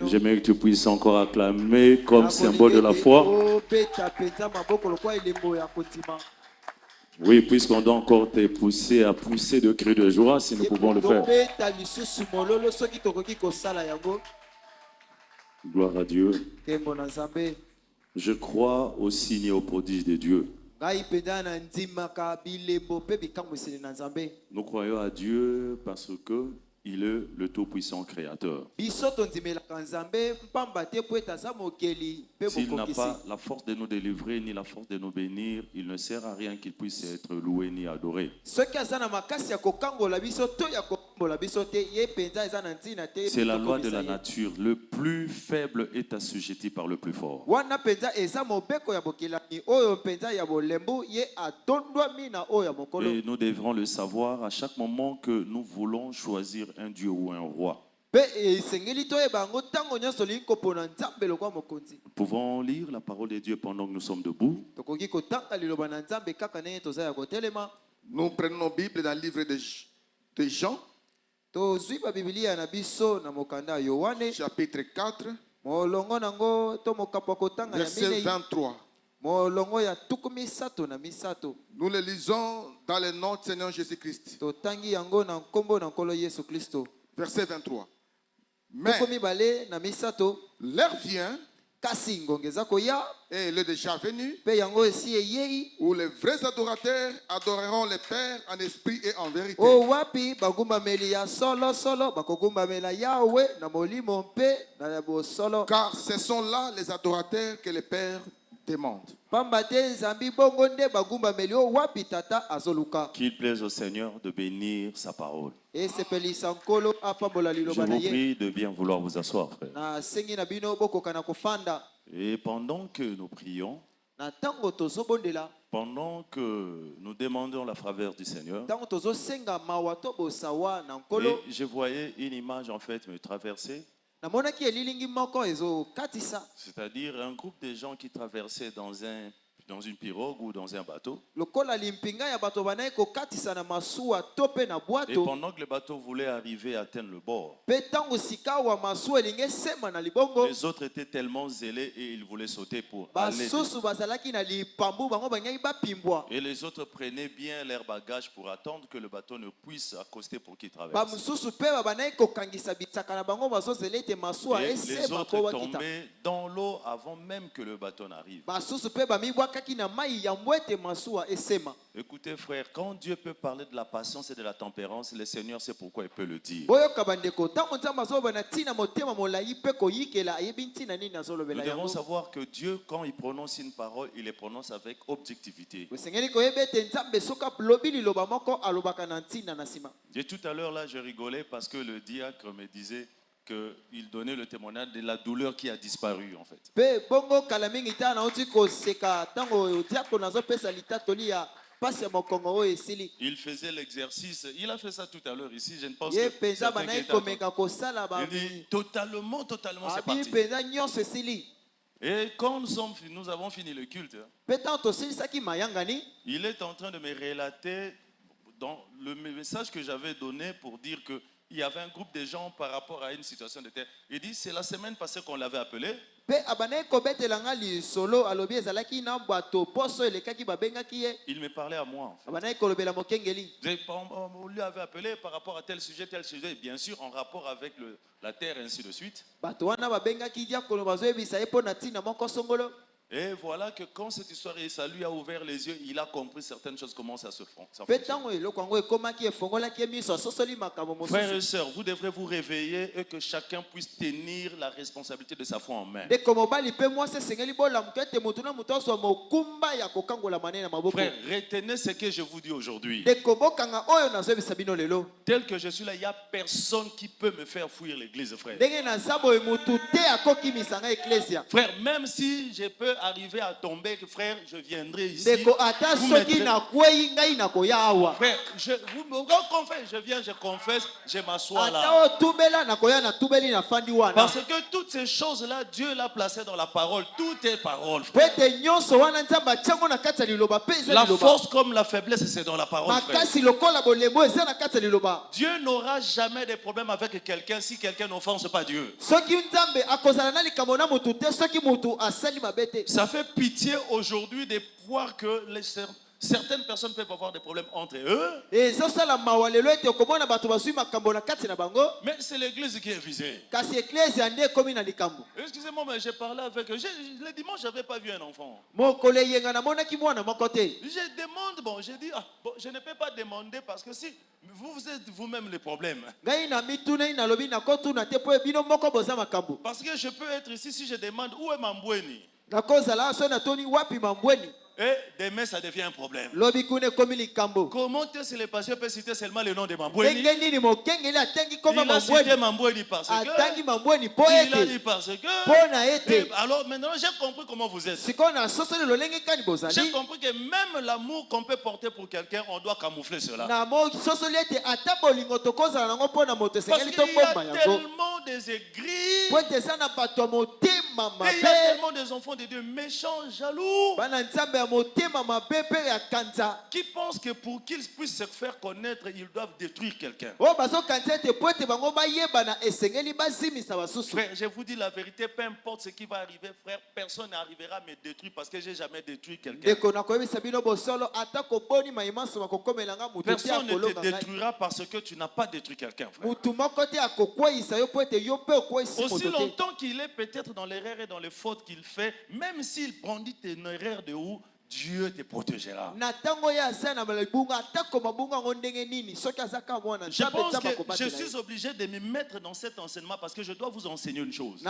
J'aimerais que tu puisses encore acclamer comme symbole de la foi. Oui, puisqu'on doit encore te pousser à pousser de cris de joie, si nous pouvons le faire. Gloire à Dieu. Je crois au signe et au prodige de Dieu. Nous croyons à Dieu parce que il est le tout-puissant créateur. S'il n'a pas la force de nous délivrer ni la force de nous bénir, il ne sert à rien qu'il puisse être loué ni adoré. C'est la loi de la nature. Le plus faible est assujetti par le plus fort. Et nous devrons le savoir à chaque moment que nous voulons choisir un Dieu ou un roi. Nous pouvons lire la parole de Dieu pendant que nous sommes debout. Nous prenons nos Bibles dans le livre de Jean, chapitre 4, verset 23. Nous le lisons dans le nom du Seigneur Jésus-Christ. Verset 23. Mais l'heure vient, et il est déjà venu, où les vrais adorateurs adoreront le Père en esprit et en vérité. Car ce sont là les adorateurs que le Père demande. Qu'il plaise au Seigneur de bénir sa parole. Je vous prie de bien vouloir vous asseoir, frère. Et pendant que nous prions, pendant que nous demandons la faveur du Seigneur, et je voyais une image en fait me traverser. C'est-à-dire un groupe de gens qui traversaient dans une pirogue ou dans un bateau. Et pendant que le bateau voulait arriver à atteindre le bord, les autres étaient tellement zélés et ils voulaient sauter pour aller. Et les autres prenaient bien leurs bagages pour attendre que le bateau ne puisse accoster pour qu'ils traversent. Et les autres tombaient dans l'eau avant même que le bateau n'arrive. Écoutez frère, quand Dieu peut parler de la patience et de la tempérance, le Seigneur sait pourquoi il peut le dire. Nous devons savoir que Dieu, quand il prononce une parole, il les prononce avec objectivité. Et tout à l'heure là, je rigolais parce que le diacre me disait qu'il donnait le témoignage de la douleur qui a disparu en fait. Il faisait l'exercice, il a fait ça tout à l'heure ici, je ne pense que certains qui étaient il dit totalement c'est parti. Et quand nous avons fini le culte, il est en train de me relater dans le message que j'avais donné pour dire que il y avait un groupe de gens par rapport à une situation de terre. Il dit, c'est la semaine passée qu'on l'avait appelé. Il me parlait à moi. En fait. On lui avait appelé par rapport à tel sujet, bien sûr en rapport avec la terre, ainsi de suite. Et voilà que quand cette histoire, ça lui a ouvert les yeux, il a compris certaines choses, comment ça se fait. Frères et sœurs, vous devrez vous réveiller et que chacun puisse tenir la responsabilité de sa foi en main. Frère, retenez ce que je vous dis aujourd'hui. Tel que je suis là, il n'y a personne qui peut me faire fuir l'église, frère. Frère, même si je peux arriver à tomber, frère, je viendrai ici. Frère, je viens, je confesse, je m'assois là. Parce que toutes ces choses-là, Dieu l'a placé dans la parole. Tout est parole, frère. La force comme la faiblesse, c'est dans la parole, frère. Dieu n'aura jamais de problème avec quelqu'un si quelqu'un n'offense pas Dieu. Ça fait pitié aujourd'hui de voir que certaines personnes peuvent avoir des problèmes entre eux. Mais c'est l'église qui est visée. Excusez-moi, mais j'ai parlé avec eux. Le dimanche, je n'avais pas vu un enfant. Je demande, bon, j'ai dit, je ne peux pas demander parce que si vous êtes vous-même le problème. Parce que je peux être ici si je demande où est Mambweni. Et demain, ça devient un problème. Comment est-ce que le pasteur peut citer seulement le nom de Mambweni? Il a cité Mambweni parce que. Il a dit parce que. Alors maintenant, j'ai compris comment vous êtes. J'ai compris que même l'amour qu'on peut porter pour quelqu'un, on doit camoufler cela. Parce qu'il y a tellement des aigris. Et il y a tellement des enfants de Dieu méchants, jaloux, qui pensent que pour qu'ils puissent se faire connaître, ils doivent détruire quelqu'un. Frère, je vous dis la vérité, peu importe ce qui va arriver, frère, personne n'arrivera à me détruire parce que je n'ai jamais détruit quelqu'un. Personne ne te détruira parce que tu n'as pas détruit quelqu'un, frère. Aussi longtemps qu'il est peut-être dans l'erreur et dans les fautes qu'il fait, même s'il brandit une erreur de où, Dieu te protégera. Je pense que je suis obligé de me mettre dans cet enseignement parce que je dois vous enseigner une chose.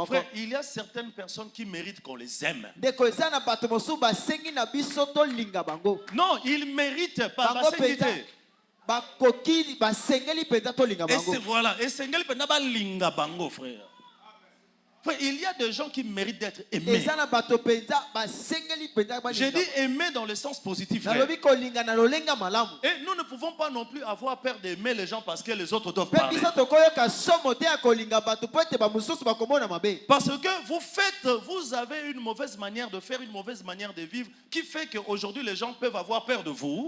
Frère, il y a certaines personnes qui méritent qu'on les aime. Non, ils méritent pas. Et c'est voilà. Et c'est frère. Il y a des gens qui méritent d'être aimés. J'ai dit aimer dans le sens positif. Frère. Et nous ne pouvons pas non plus avoir peur d'aimer les gens parce que les autres doivent parler. Parce que vous avez une mauvaise manière de faire, une mauvaise manière de vivre qui fait qu'aujourd'hui les gens peuvent avoir peur de vous.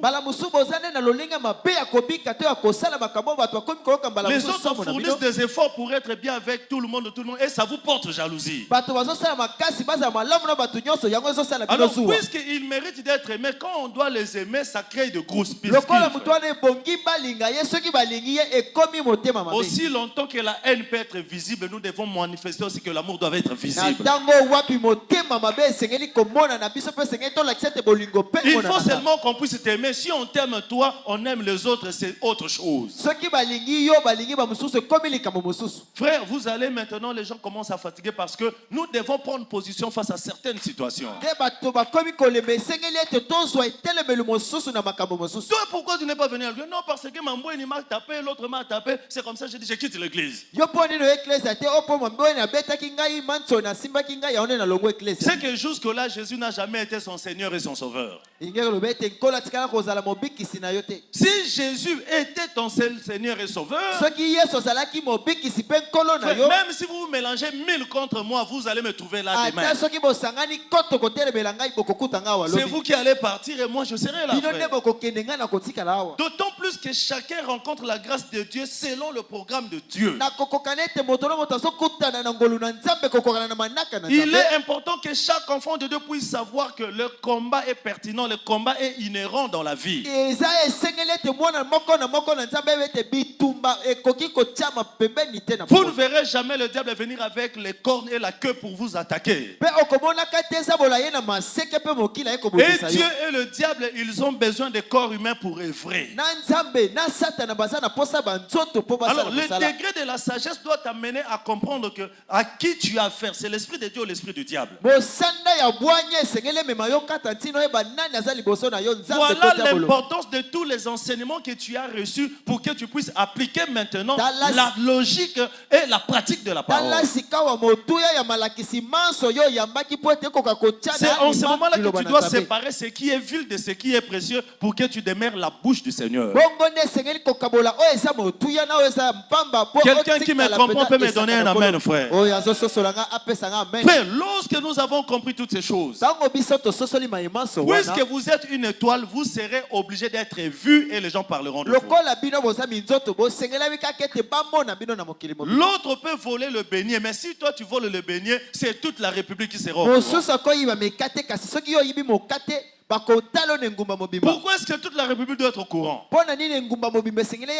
Les autres fournissent des efforts pour être bien avec tout le monde et ça vous porte jalousie. Alors, puisqu'ils méritent d'être aimés, quand on doit les aimer, ça crée de grosses pistes. Aussi longtemps que la haine peut être visible, nous devons manifester aussi que l'amour doit être visible. Il faut seulement qu'on puisse t'aimer. Si on t'aime toi, on aime les autres, c'est autre chose. Frère, vous allez maintenant, les gens commencent à fatiguer parce que nous devons prendre position face à certaines situations. Toi, pourquoi tu n'es pas venu à l'église? Non, parce que Mambweni m'a tapé, l'autre m'a tapé. C'est comme ça que je dis, je quitte l'église. C'est que jusque-là, Jésus n'a jamais été son Seigneur et son Sauveur. Si Jésus était ton seul Seigneur et Sauveur, même si vous mélangez 1000 contre moi, vous allez me trouver là demain. C'est vous qui allez partir et moi je serai là. D'autant plus que chacun rencontre la grâce de Dieu selon le programme de Dieu. Il est important que chaque enfant de Dieu puisse savoir que le combat est pertinent, le combat est inhérent dans la vie. Vous ne verrez jamais le diable venir avec les cornes et la queue pour vous attaquer. Et Dieu et le diable, ils ont besoin des corps humains pour œuvrer. Alors, le degré de la sagesse doit t'amener à comprendre que à qui tu as affaire, c'est l'esprit de Dieu ou l'esprit du diable. Voilà l'importance de tous les enseignements que tu as reçus pour que tu puisses appliquer maintenant la logique et la pratique de la parole. C'est en ce moment-là que tu dois séparer ce qui est vil de ce qui est précieux pour que tu demeures la bouche du Seigneur. Quelqu'un qui me comprend peut me donner un amen, frère. Frère, lorsque nous avons compris toutes ces choses, puisque vous êtes une étoile, vous serez obligé d'être vu et les gens parleront de vous. L'autre peut voler le beignet, mais si toi tu voles le beignet, c'est toute la République qui sera au courant. Pourquoi est-ce que toute la République doit être au courant?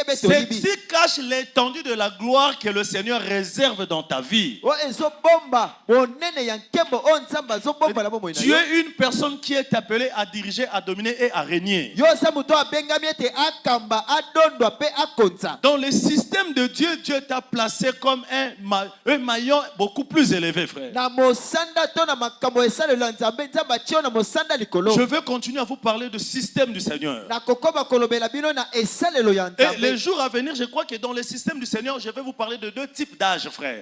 Ceci cache l'étendue de la gloire que le Seigneur réserve dans ta vie. Tu es une personne qui est appelée à diriger, à dominer et à régner. Dans le système de Dieu, Dieu t'a placé comme un maillon beaucoup plus élevé, frère. Je veux continuer à vous parler du système du Seigneur. Et les jours à venir, je crois que dans le système du Seigneur, je vais vous parler de deux types d'âge, frère.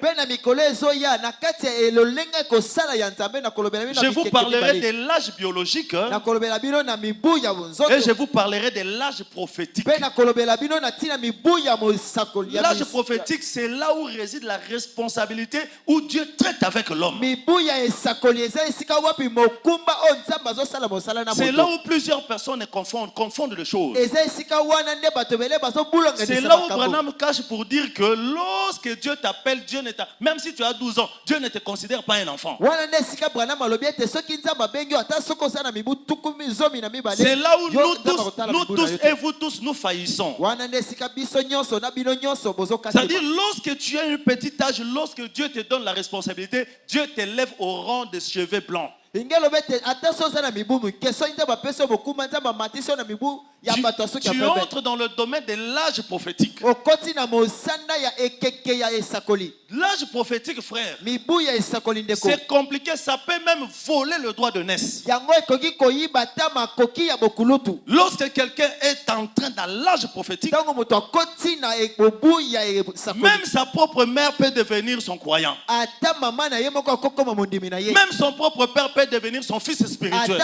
Je vous parlerai de l'âge biologique et je vous parlerai de l'âge prophétique. L'âge prophétique, c'est là où réside la responsabilité, où Dieu traite avec l'homme. C'est là où plusieurs personnes confondent les choses. C'est là où Branham cache pour dire que lorsque Dieu t'appelle, même si tu as 12 ans, Dieu ne te considère pas un enfant. C'est là où nous tous et vous tous, nous faillissons. C'est-à-dire, lorsque tu as un petit âge, lorsque Dieu te donne la responsabilité, Dieu t'élève au rang des cheveux blancs. Tu entres dans le domaine de l'âge prophétique. L'âge prophétique, frère, c'est compliqué, ça peut même voler le droit de naissance. Lorsque quelqu'un est entré dans l'âge prophétique, même sa propre mère peut devenir son croyant. Même son propre père peut devenir son fils spirituel.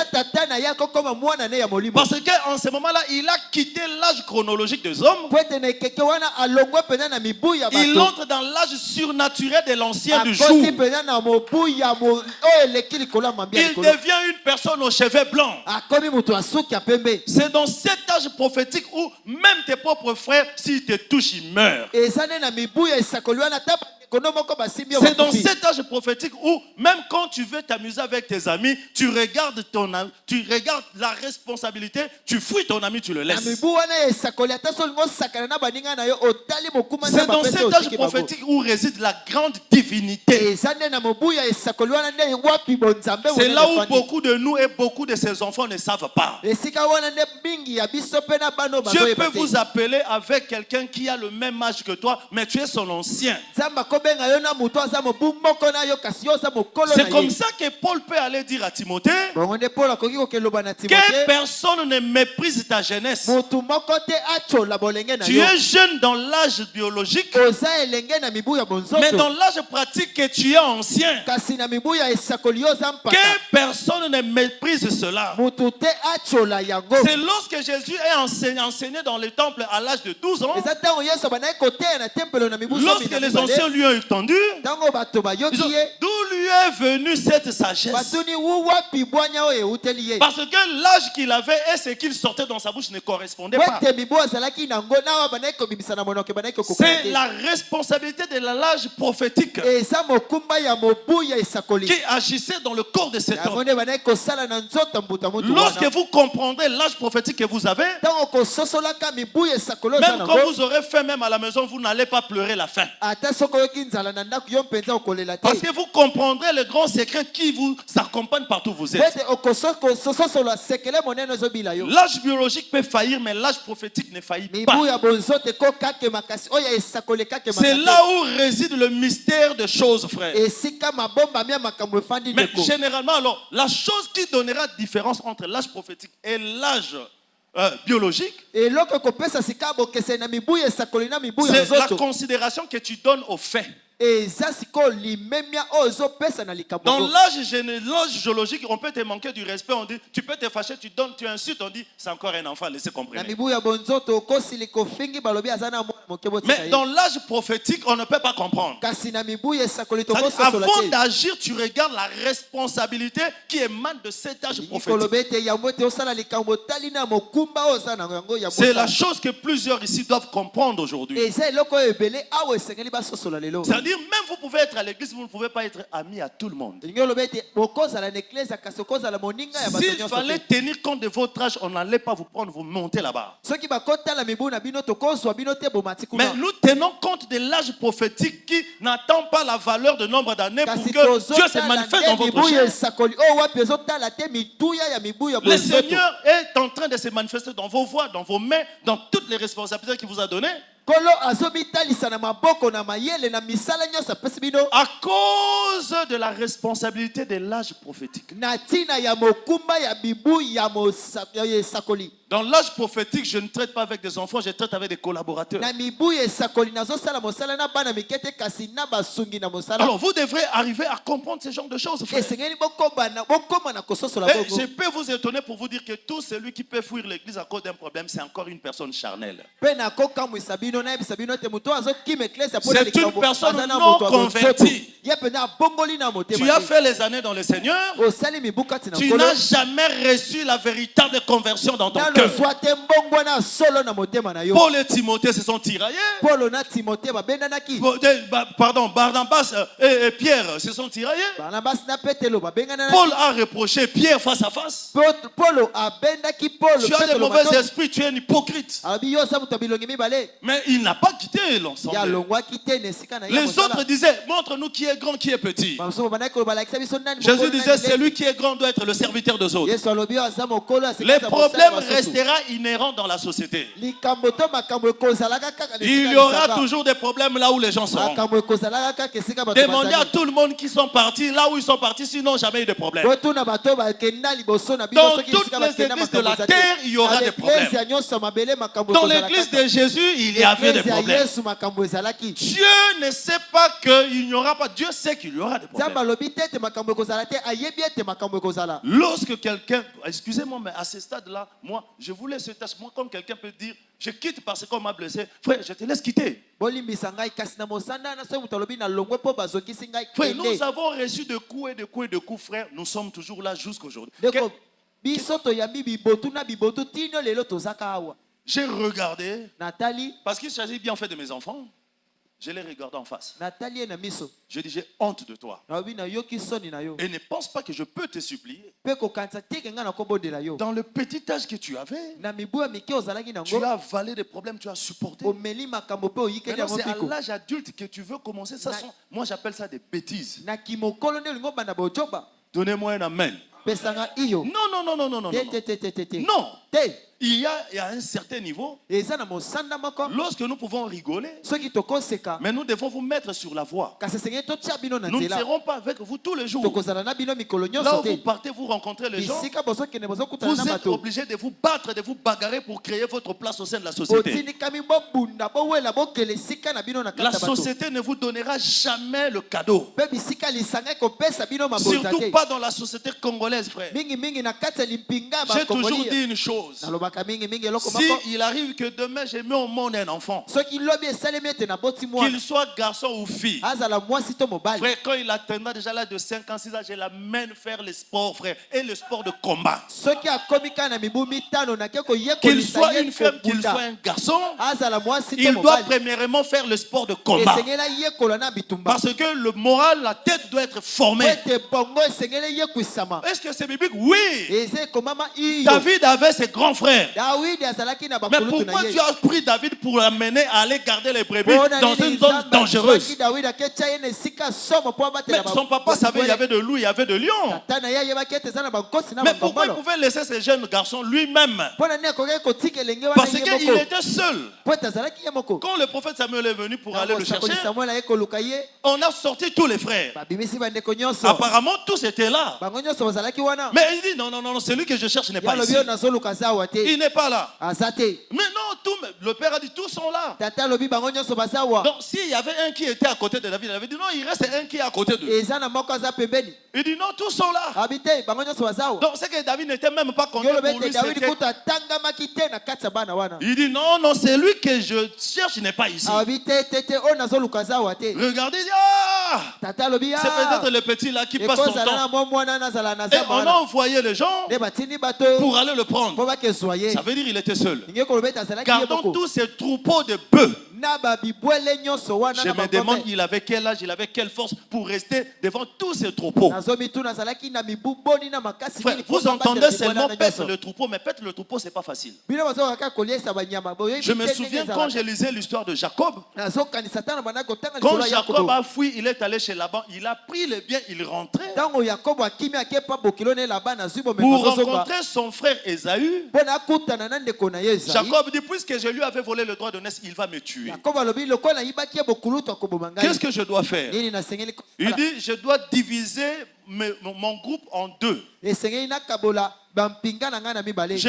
Parce qu'en ce moment-là, il a quitté l'âge chronologique des hommes. Il entre dans l'âge surnaturel de l'ancien du jour. Il devient une personne aux cheveux blancs. C'est dans cet âge prophétique où même tes propres frères, s'ils te touchent, ils meurent. C'est dans cet âge prophétique où même quand tu veux t'amuser avec tes amis, tu regardes la responsabilité, tu fouilles ton ami, tu le laisses. C'est dans cet âge prophétique où réside la grande divinité. C'est là où beaucoup de nous et beaucoup de ses enfants ne savent pas. Dieu peut vous appeler avec quelqu'un qui a le même âge que toi, mais tu es son ancien. C'est comme ça que Paul peut aller dire à Timothée que personne ne méprise ta jeunesse. Tu es jeune dans l'âge biologique, mais dans l'âge pratique que tu es ancien. Que personne ne méprise cela. C'est lorsque Jésus est enseigné dans le temple à l'âge de 12 ans, lorsque les anciens lui ont entendu, d'où lui est venue cette sagesse? Parce que l'âge qu'il avait et ce qu'il sortait dans sa bouche ne correspondait pas. C'est la responsabilité de l'âge prophétique qui agissait dans le corps de cet homme. Lorsque vous comprendrez l'âge prophétique que vous avez, même quand vous aurez faim même à la maison, vous n'allez pas pleurer la faim. Parce que vous comprendrez le grand secret qui vous accompagne partout où vous êtes. L'âge biologique peut faillir, mais l'âge prophétique ne faillit pas. C'est là où réside le mystère des choses, frère. Mais généralement, alors, la chose qui donnera différence entre l'âge prophétique et l'âge biologique, c'est la considération que tu donnes aux faits. Dans l'âge géologique, on peut te manquer du respect, on dit, tu peux te fâcher, tu donnes, tu insultes, on dit, c'est encore un enfant, laissez comprendre. Mais dans l'âge prophétique, on ne peut pas comprendre. Avant d'agir, tu regardes la responsabilité qui émane de cet âge prophétique. C'est la chose que plusieurs ici doivent comprendre aujourd'hui. C'est-à-dire, même vous pouvez être à l'église, vous ne pouvez pas être ami à tout le monde. S'il fallait tenir compte de votre âge, on n'allait pas vous prendre, vous monter là-bas. Mais nous tenons compte de l'âge prophétique qui n'attend pas la valeur de nombre d'années pour que Dieu se manifeste dans votre chair. Le Seigneur est en train de se manifester dans vos voix, dans vos mains, dans toutes les responsabilités qu'il vous a données. À cause de la responsabilité de l'âge prophétique. Dans l'âge prophétique, je ne traite pas avec des enfants, je traite avec des collaborateurs. Alors vous devrez arriver à comprendre ce genre de choses, frère. Et je peux vous étonner pour vous dire que tout celui qui peut fuir l'église à cause d'un problème, c'est encore une personne charnelle. C'est une personne non convertie. Tu as fait les années dans le Seigneur. Tu n'as jamais reçu la véritable conversion dans ton cœur. Paul et Timothée se sont tiraillés. Pardon, Barnabas et Pierre se sont tiraillés. Paul a reproché Pierre face à face. Tu as des mauvais esprits, tu es un hypocrite. Mais il n'a pas quitté l'ensemble. Les autres disaient, montre-nous qui est grand, qui est petit. Jésus disait, celui qui est grand doit être le serviteur des autres. Les problèmes restera inhérent dans la société. Il y aura toujours des problèmes là où les gens seront. Demandez à tout le monde qui sont partis là où ils sont partis, sinon jamais eu de problème. Dans toutes les églises de la terre, il y aura des problèmes. Dans l'église de Jésus, il y avait des problèmes. Dieu ne sait pas qu'il n'y aura pas. Dieu sait qu'il y aura des problèmes. Lorsque quelqu'un, excusez-moi, mais à ce stade-là, moi, je voulais ce tâche. Moi, comme quelqu'un peut dire, je quitte parce qu'on m'a blessé. Frère, je te laisse quitter. Frère, nous avons reçu de coups et de coups et de coups, frère. Nous sommes toujours là jusqu'aujourd'hui. J'ai regardé, Nathalie, parce qu'il s'agit bien en fait de mes enfants. Je les regarde en face. Je dis, j'ai honte de toi. Et ne pense pas que je peux te supplier. Dans le petit âge que tu avais, tu as avalé des problèmes, tu as supporté. Maintenant, c'est à l'âge adulte que tu veux commencer. Ça moi, j'appelle ça des bêtises. Donnez-moi un amen. Non. Non. Il y a un certain niveau, lorsque nous pouvons rigoler, mais nous devons vous mettre sur la voie. Nous ne serons pas avec vous tous les jours. Là où vous partez, vous rencontrez les gens, vous êtes obligés de vous battre, de vous bagarrer pour créer votre place au sein de la société. La société ne vous donnera jamais le cadeau. Surtout pas dans la société congolaise, frère. J'ai toujours dit une chose. Si il arrive que demain j'ai mis au monde un enfant, qu'il soit garçon ou fille, frère, quand il atteindra déjà l'âge de 5 ans, 6 ans, je l'amène faire le sport, frère, et le sport de combat. Qu'il soit une femme, qu'il soit un garçon, il doit premièrement faire le sport de combat. Parce que le moral, la tête doit être formée. Est-ce que c'est biblique? Oui. David avait ses grands frères. frères. Mais pourquoi tu as pris David pour l'amener à aller garder les brebis dans une zone dangereuse? Mais son papa savait qu'il y avait de loups, il y avait de lions. Mais pourquoi il pouvait laisser ce jeune garçon lui-même? Parce qu'il était seul. Quand le prophète Samuel est venu pour aller le chercher, on a sorti tous les frères. Apparemment, tous étaient là. Mais il dit non, celui que je cherche n'est pas ici. Il n'est pas là. Mais non, le père a dit tous sont là. Donc s'il y avait un qui était à côté de David, il avait dit non, il reste un qui est à côté d'eux. Il dit non, tous sont là. Donc c'est que David n'était même pas content pour lui. Il dit non, c'est lui que je cherche n'est pas ici. Regardez, c'est peut-être le petit là qui passe son temps. Et on a envoyé les gens pour aller le prendre. Ça veut dire qu'il était seul. Gardons tous ces troupeaux de bœufs. Je me demande, il avait quel âge, il avait quelle force pour rester devant tous ces troupeaux. Frère, vous entendez seulement paître le troupeau, mais paître le troupeau, c'est pas facile. Je me souviens quand je lisais l'histoire de Jacob. Quand Jacob a fui, il est allé chez Laban, il a pris les biens, il rentrait. Pour rencontrer son frère Ésaü, Jacob dit, puisque je lui avais volé le droit de naissance, il va me tuer. Qu'est-ce que je dois faire? Il dit, je dois diviser mon groupe en deux. Je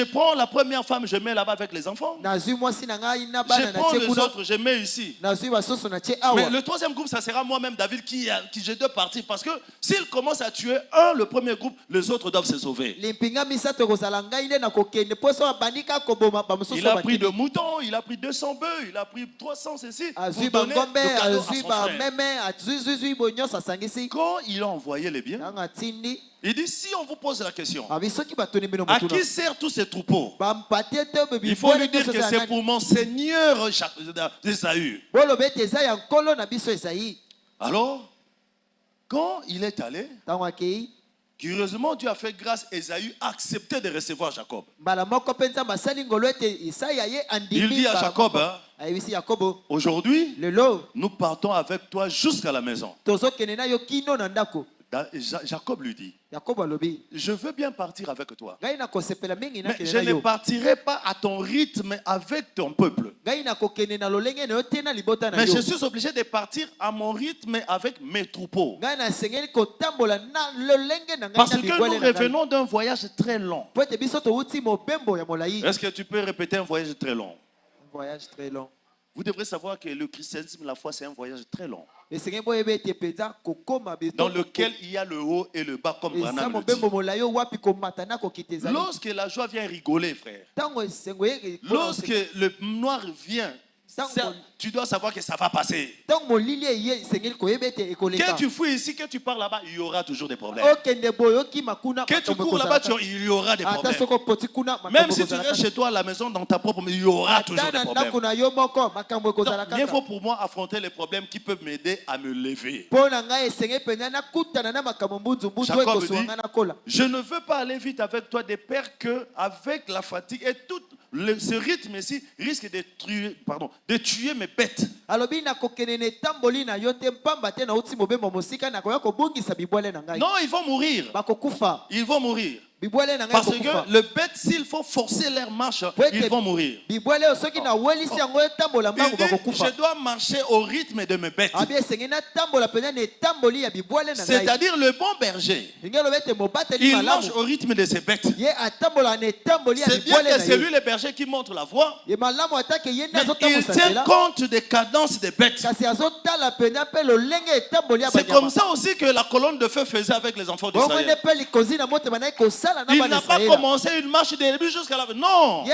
prends la première femme, je mets là-bas avec les enfants. Je prends les autres, je mets ici. Mais le troisième groupe, ça sera moi-même, David, qui je dois partir. Parce que s'il commence à tuer le premier groupe, les autres doivent se sauver. Il a pris de moutons, il a pris 200 bœufs, il a pris 300 ceci. Pour donner le cadeau à son frère. Quand il a envoyé les biens, il dit, si on vous pose la question, à qui sert tous ces troupeaux? Il faut lui dire que c'est pour mon seigneur Ésaü. Alors, quand il est allé, curieusement, Dieu a fait grâce, Ésaü a accepté de recevoir Jacob. Il dit à Jacob, aujourd'hui, nous partons avec toi jusqu'à la maison. Jacob lui dit, je veux bien partir avec toi, mais je ne partirai pas à ton rythme avec ton peuple. Mais je suis obligé de partir à mon rythme avec mes troupeaux. Parce que nous revenons d'un voyage très long. Est-ce que tu peux répéter un voyage très long? Un voyage très long. Vous devrez savoir que le christianisme, la foi, c'est un voyage très long. Dans lequel il y a le haut et le bas, comme Branham le dit. Lorsque la joie vient rigoler, frère, lorsque le noir vient, tu dois savoir que ça va passer. Que tu fouilles ici, que tu pars là-bas, il y aura toujours des problèmes. Que tu cours là-bas, il y aura des problèmes. Même si tu restes chez toi à la maison, dans ta propre maison, il y aura toujours des problèmes. Donc, il faut pour moi affronter les problèmes qui peuvent m'aider à me lever. Jacob dit, je ne veux pas aller vite avec toi de peur qu'avec la fatigue et tout ce rythme ici risque de tuer mes bêtes. Non, ils vont mourir. Ils vont mourir. Parce que le bête, s'il faut forcer leur marche, ils vont mourir. Je dois marcher au rythme de mes bêtes. C'est-à-dire le bon berger, il marche au rythme de ses bêtes. C'est bien que c'est lui le berger qui montre la voie, mais il tient compte des cadences des bêtes. C'est comme ça aussi que la colonne de feu faisait avec les enfants d'Israël. Il n'a pas commencé une marche du début jusqu'à la fin. Non.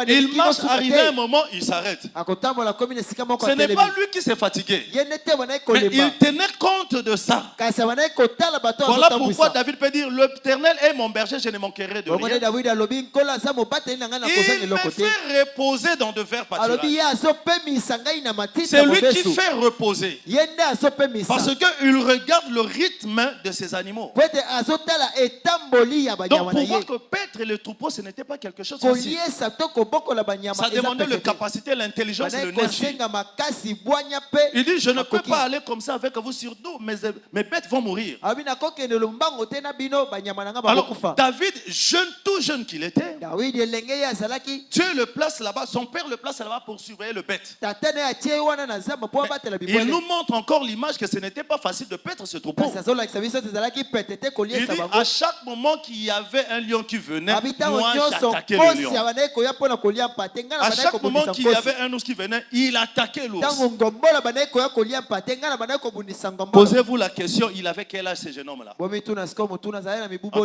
Il marche, arrivé à un moment, il s'arrête. Ce n'est pas lui qui s'est fatigué. Mais il tenait compte de ça. Voilà pourquoi David peut dire, l'Éternel est mon berger, je ne manquerai de rien. Il me fait reposer dans de verts pâturages. C'est lui qui fait reposer. Parce qu'il regarde le rythme de ses animaux. Donc pour voir que paître le troupeau, ce n'était pas quelque chose de facile. Ça demandait la capacité, l'intelligence et l'énergie. Il dit, je ne peux pas aller comme ça avec vous sur dos, mes bêtes vont mourir. Alors David, tout jeune qu'il était, Dieu le place là-bas, son père le place là-bas pour surveiller le bête. Il nous montre encore l'image que ce n'était pas facile de paître ce troupeau. Il dit, à chaque moment qu'il y avait un lion qui venait, moi j'attaquais le lion. À chaque moment qu'il y avait un ours qui venait, il attaquait l'ours. Posez-vous la question, il avait quel âge ce jeune homme-là? En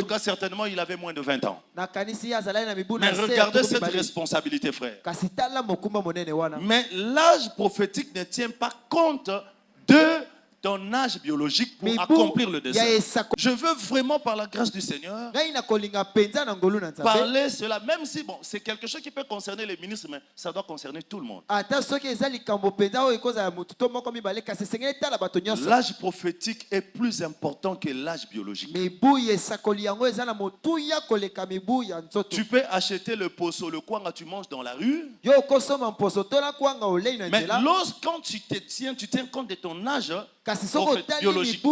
tout cas, certainement, il avait moins de 20 ans. Mais regardez cette responsabilité, frère. Mais l'âge prophétique ne tient pas compte de ton âge biologique pour accomplir le dessein. Je veux vraiment, par la grâce du Seigneur, parler cela, même si bon, c'est quelque chose qui peut concerner les ministres, mais ça doit concerner tout le monde. L'âge prophétique est plus important que l'âge biologique. Tu peux acheter le posso, le kwanga, tu manges dans la rue. Mais quand tu tiens compte de ton âge biologique.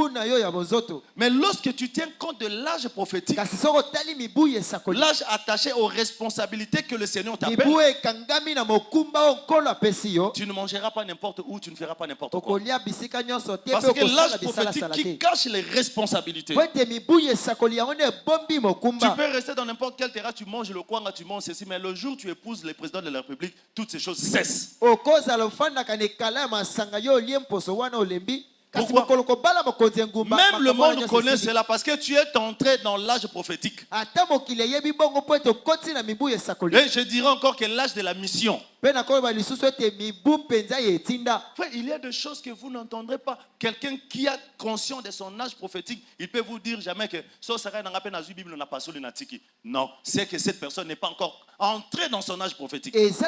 Mais lorsque tu tiens compte de l'âge prophétique, l'âge attaché aux responsabilités que le Seigneur t'appelle, tu ne mangeras pas n'importe où, tu ne feras pas n'importe quoi. Parce que l'âge prophétique qui cache les responsabilités. Tu peux rester dans n'importe quel terrain, tu manges le kwanga, tu manges ceci, mais le jour où tu épouses le président de la République, toutes ces choses cessent. Pourquoi? Même le monde connaît cela parce que tu es entré dans l'âge prophétique. Et je dirais encore que l'âge de la mission. Il y a des choses que vous n'entendrez pas. Quelqu'un qui a conscience de son âge prophétique, il peut vous dire jamais que non, c'est que cette personne n'est pas encore entrée dans son âge prophétique. Il peut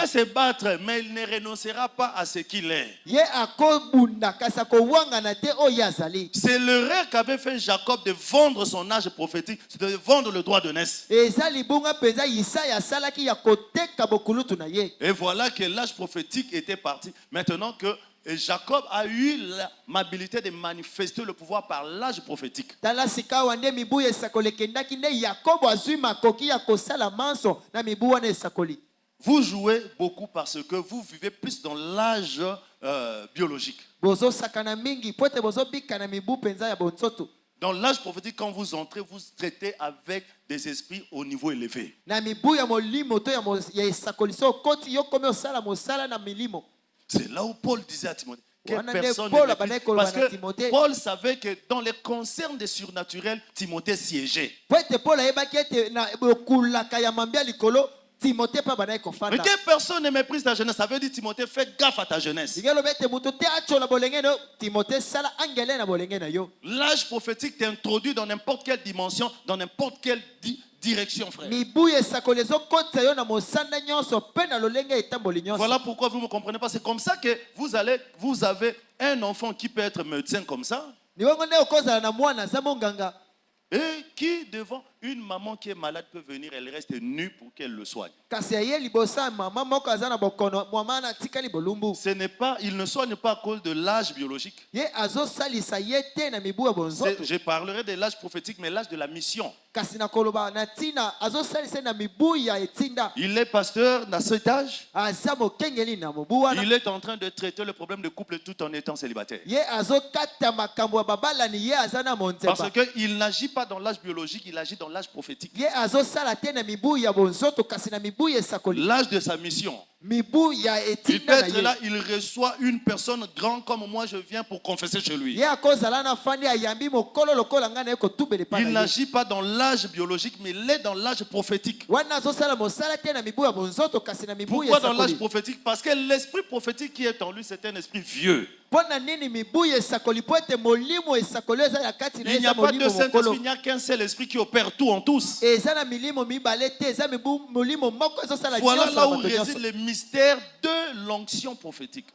se battre, mais il ne renoncera pas à ce qu'il est. C'est l'erreur qu'avait fait Jacob de vendre son âge prophétique, c'est de vendre le droit de naissance. Et voilà que l'âge prophétique était parti. Maintenant que Jacob a eu l'habilité de manifester le pouvoir par l'âge prophétique. Vous jouez beaucoup parce que vous vivez plus dans l'âge biologique. Dans l'âge prophétique, quand vous entrez, vous traitez avec des esprits au niveau élevé. C'est là où Paul disait à Timothée, quelle personne parce que Paul savait que dans les concerns des surnaturels, Timothée siégeait. Mais quelle personne ne méprise ta jeunesse, ça veut dire Timothée, fais gaffe à ta jeunesse. L'âge prophétique t'introduit dans n'importe quelle dimension, dans n'importe quelle direction, frère. Voilà pourquoi vous ne me comprenez pas. C'est comme ça que vous avez un enfant qui peut être médecin comme ça. Et qui, devant une maman qui est malade, peut venir, elle reste nue pour qu'elle le soigne. Il ne soigne pas à cause de l'âge biologique. Je parlerai de l'âge prophétique, mais l'âge de la mission. Il est pasteur dans cet âge. Il est en train de traiter le problème de couple tout en étant célibataire. Parce qu'il n'agit pas dans l'âge biologique, il agit dans l'âge prophétique. L'âge de sa mission. Il peut être là, il reçoit une personne grande comme moi, je viens pour confesser chez lui. Il n'agit pas dans l'âge biologique, mais il est dans l'âge prophétique. Pourquoi dans l'âge prophétique? Parce que l'esprit prophétique qui est en lui, c'est un esprit vieux. Il n'y a pas de Saint-Esprit, il n'y a qu'un seul esprit qui opère tout en tous. Voilà là où réside le mystère de l'onction prophétique.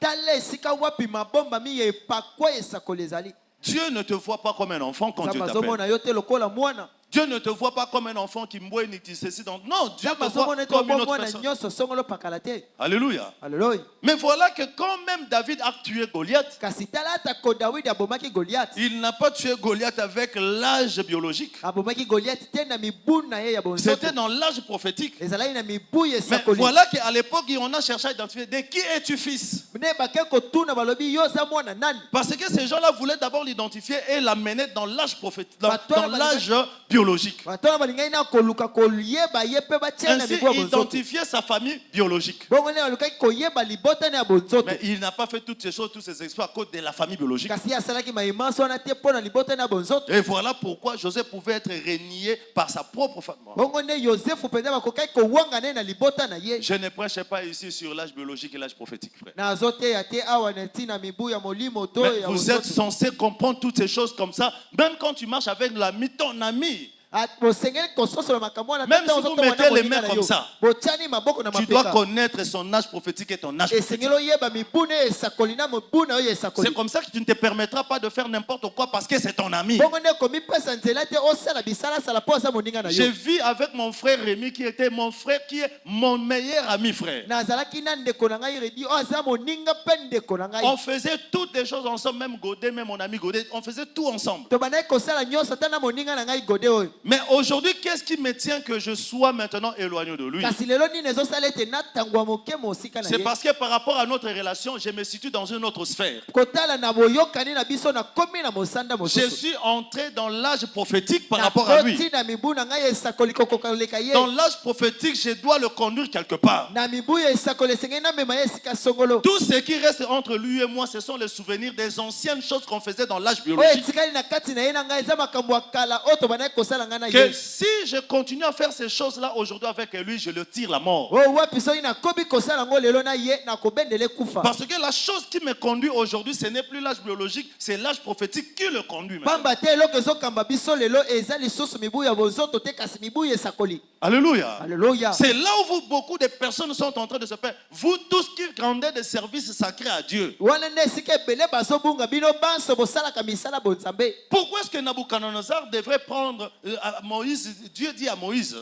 Dieu ne te voit pas comme un enfant quand Dieu t'appelle. Dieu ne te voit pas comme un enfant qui mouille ni qui ceci. Non, Dieu te voit comme une autre personne. Alléluia. Mais voilà que quand même David a tué Goliath, il n'a pas tué Goliath avec l'âge biologique. C'était dans l'âge prophétique. Mais voilà qu'à l'époque, on a cherché à identifier de qui es-tu fils. Parce que ces gens-là voulaient d'abord l'identifier et l'amener dans l'âge prophétique, dans l'âge biologique. Ainsi, identifier sa famille biologique. Mais il n'a pas fait toutes ces choses, tous ces exploits à cause de la famille biologique. Et voilà pourquoi Joseph pouvait être renié par sa propre famille. Je ne prêche pas ici sur l'âge biologique et l'âge prophétique, frère. Mais vous êtes censé comprendre toutes ces choses comme ça, même quand tu marches avec l'ami, ton ami. Même si vous mettez les mains comme ça, tu dois connaître son âge prophétique et ton âge prophétique. C'est comme ça que tu ne te permettras pas de faire n'importe quoi parce que c'est ton ami. Je vis avec mon frère Rémi qui était mon frère, qui est mon meilleur ami, frère. On faisait toutes les choses ensemble, même Godet, même mon ami Godet, on faisait tout ensemble. Mais aujourd'hui, qu'est-ce qui me tient que je sois maintenant éloigné de lui? C'est parce que par rapport à notre relation, je me situe dans une autre sphère. Je suis entré dans l'âge prophétique par rapport à lui. Dans l'âge prophétique, je dois le conduire quelque part. Tout ce qui reste entre lui et moi, ce sont les souvenirs des anciennes choses qu'on faisait dans l'âge biologique. Que si je continue à faire ces choses-là aujourd'hui avec lui, je le tire la mort. Parce que la chose qui me conduit aujourd'hui, ce n'est plus l'âge biologique, c'est l'âge prophétique qui le conduit. Alléluia. Alléluia. C'est là où beaucoup de personnes sont en train de se perdre. Vous tous qui rendez des services sacrés à Dieu. Pourquoi est-ce que Nabuchodonosor devrait prendre Moïse? Dieu dit à Moïse,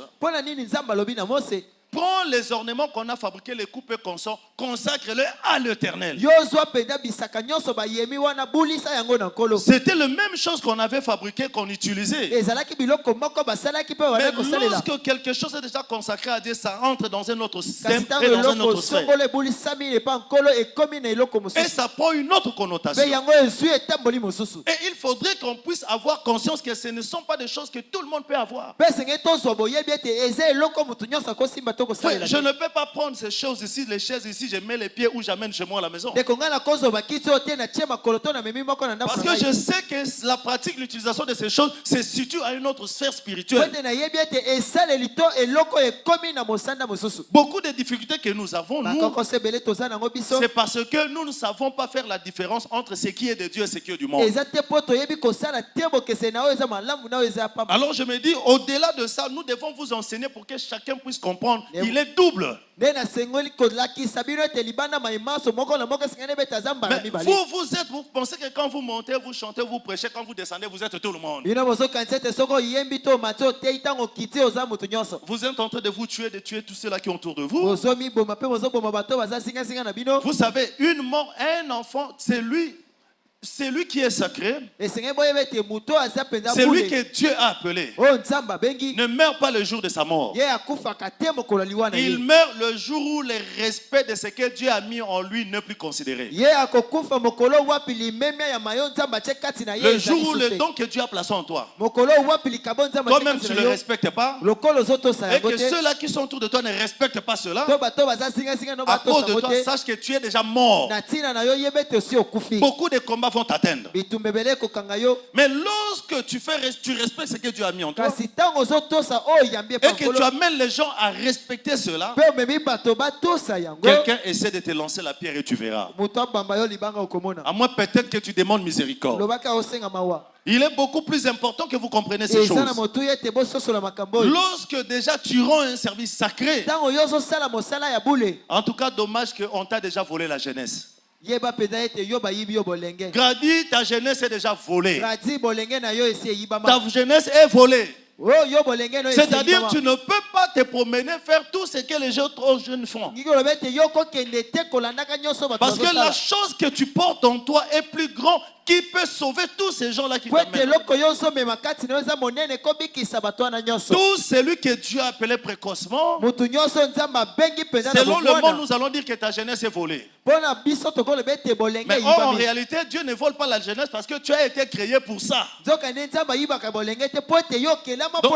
prends les ornements qu'on a fabriqués, les coupes et consorts, consacre-les à l'Éternel. C'était la même chose qu'on avait fabriqué, qu'on utilisait. Mais lorsque quelque chose est déjà consacré à Dieu, ça entre dans un autre système et dans un autre sphère. Et ça prend une autre connotation. Et il faudrait qu'on puisse avoir conscience que ce ne sont pas des choses que tout le monde peut avoir. Je ne peux pas prendre ces choses ici, les chaises ici, je mets les pieds où j'amène chez moi à la maison. Parce que je sais que la pratique, l'utilisation de ces choses se situe à une autre sphère spirituelle. Beaucoup de difficultés que nous avons, c'est parce que nous ne savons pas faire la différence entre ce qui est de Dieu et ce qui est du monde. Alors je me dis, au-delà de ça, nous devons vous enseigner pour que chacun puisse comprendre. Il est double. Mais vous pensez que quand vous montez, vous chantez, vous prêchez, quand vous descendez, vous êtes tout le monde. Vous êtes en train de vous tuer, de tuer tous ceux-là qui sont autour de vous. Vous savez, une mort, un enfant, c'est lui qui est sacré. C'est lui que Dieu a appelé. Ne meurt pas le jour de sa mort. Il meurt le jour où le respect de ce que Dieu a mis en lui n'est plus considéré. Le jour où le don que Dieu a placé en toi, toi-même tu ne le respectes pas, et que ceux-là qui sont autour de toi ne respectent pas cela, à cause de toi, sache que tu es déjà mort. Beaucoup de combats combats vont t'atteindre. Mais lorsque tu respectes ce que Dieu a mis en toi, et que tu amènes les gens à respecter cela, quelqu'un essaie de te lancer la pierre et tu verras. À moins peut-être que tu demandes miséricorde. Il est beaucoup plus important que vous compreniez ces choses. Lorsque déjà tu rends un service sacré, en tout cas dommage qu'on t'a déjà volé la jeunesse. Grady, ta jeunesse est déjà volée. Ta jeunesse est volée. C'est-à-dire que tu ne peux pas te promener, faire tout ce que les autres jeunes font. Parce que la chose que tu portes en toi est plus grande, qui peut sauver tous ces gens-là qui t'amènent. Tout celui que Dieu a appelé précocement, selon le monde, nous allons dire que ta jeunesse est volée. Mais en réalité, Dieu ne vole pas la jeunesse parce que tu as été créé pour ça. Donc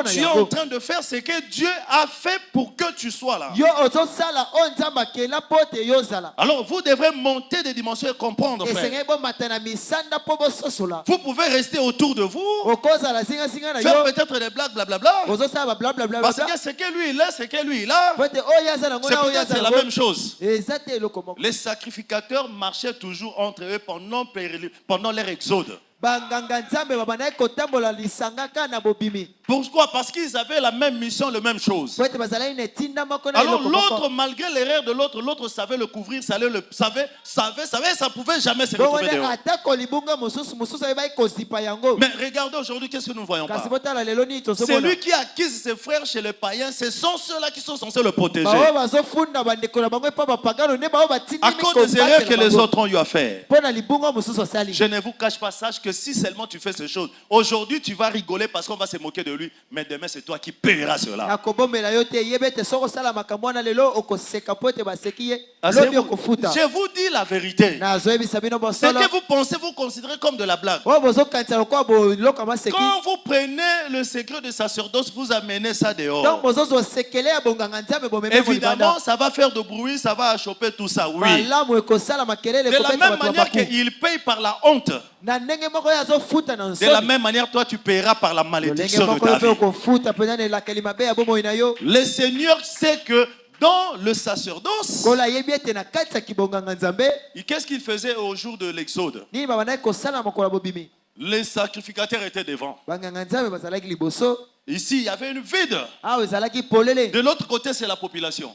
tu es en train de faire ce que Dieu a fait pour que tu sois là. Alors vous devrez monter des dimensions et comprendre, frère. Vous pouvez rester autour de vous, faire peut-être des blagues, blablabla. Parce que ce que lui il a, c'est que lui il a. C'est peut-être la même chose. Les sacrificateurs marchaient toujours entre eux pendant leur exode. Pourquoi? Parce qu'ils avaient la même mission, la même chose. Alors l'autre, malgré l'erreur de l'autre, l'autre savait le couvrir, savait, ça pouvait jamais se retrouver dehors. Mais regardez aujourd'hui, qu'est-ce que nous ne voyons pas? C'est lui qui acquise ses frères chez les païens, ce sont ceux-là qui sont censés le protéger. À cause des erreurs que les autres ont eu à faire. Je ne vous cache pas, sache que si seulement tu fais ces choses, aujourd'hui tu vas rigoler parce qu'on va se moquer de lui, mais demain c'est toi qui paieras cela. Je vous dis la vérité. Ce que vous pensez, vous considérez comme de la blague. Quand vous prenez le secret de sacerdoce, vous amenez ça dehors. Évidemment, ça va faire de bruit, ça va achoper tout ça, oui. De la même manière qu'il paye par la honte, de la même manière, toi tu paieras par la malédiction de ta vie. Le Seigneur sait que dans le sacerdoce, qu'est-ce qu'il faisait au jour de l'Exode? Les sacrificateurs étaient devant. Ici, il y avait une vide. De l'autre côté, c'est la population.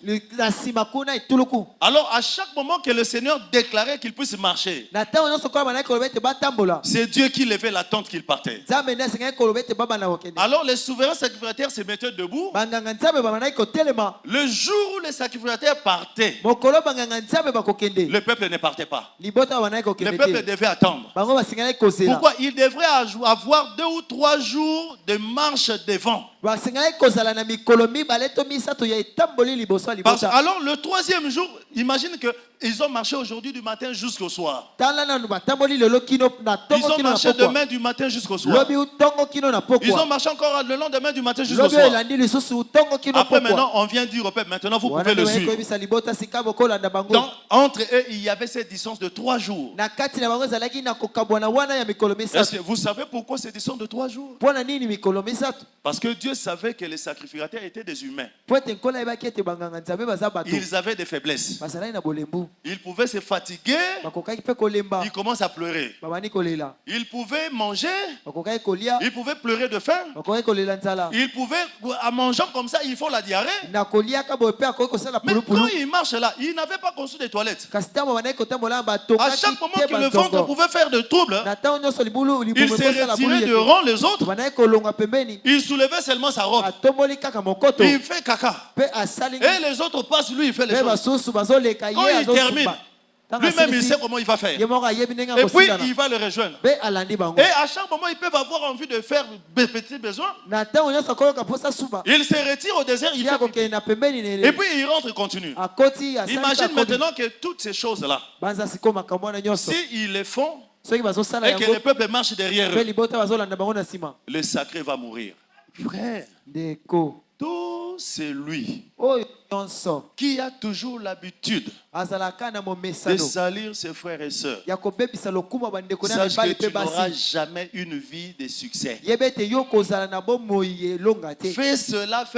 Alors, à chaque moment que le Seigneur déclarait qu'il puisse marcher, c'est Dieu qui levait la tente qu'il partait. Alors, les souverains sacrificateurs se mettaient debout. Le jour où les sacrificateurs partaient, le peuple ne partait pas. Le peuple devait attendre. Pourquoi? Il devrait avoir 2 ou 3 jours de marche devant. Alors le 3e jour, imagine qu'ils ont marché aujourd'hui du matin jusqu'au soir. Ils ont marché demain du matin jusqu'au soir. Ils ont marché encore le lendemain du matin jusqu'au soir. Après maintenant, on vient dire au peuple, maintenant vous pouvez le suivre. Donc entre eux, il y avait cette distance de 3 jours. Est-ce que vous savez pourquoi cette distance de 3 jours? Parce que Dieu savait que les sacrificateurs étaient des humains. Ils avaient des faiblesses. Ils pouvaient se fatiguer. Ils commencent à pleurer. Ils pouvaient manger. Ils pouvaient pleurer de faim. Ils pouvaient, en mangeant comme ça, ils font la diarrhée. Mais quand ils marchent là, ils n'avaient pas construit des toilettes. À chaque moment que le ventre pouvait faire de trouble, il se retirait devant les autres. Il soulevait seulement sa robe. Il fait caca. Et les autres passent, lui il fait les choses. Quand il termine, lui-même il sait comment il va faire. Et puis il va le rejoindre. Et à chaque moment ils peuvent avoir envie de faire des petits besoins. Il se retire au désert, il fait... et puis il rentre et continue. Imagine maintenant que toutes ces choses-là, s'ils les font et que le peuple marche derrière eux, le sacré va mourir. Frère, tout c'est lui qui a toujours l'habitude de salir ses frères et sœurs, sache que tu n'auras jamais une vie de succès. Fais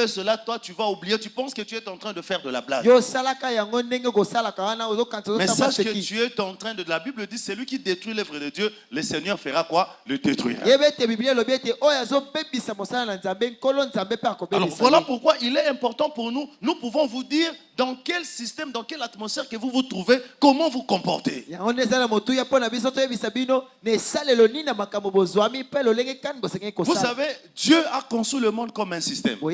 cela, toi tu vas oublier, tu penses que tu es en train de faire de la blague. Mais sache que tu es en train de... La Bible dit, celui qui détruit l'œuvre de Dieu, le Seigneur fera quoi? Le détruira. Alors voilà pourquoi il est important pour nous, nous pouvons vous dire dans quel système, dans quelle atmosphère que vous vous trouvez, comment vous comportez. Vous savez, Dieu a conçu le monde comme un système. Si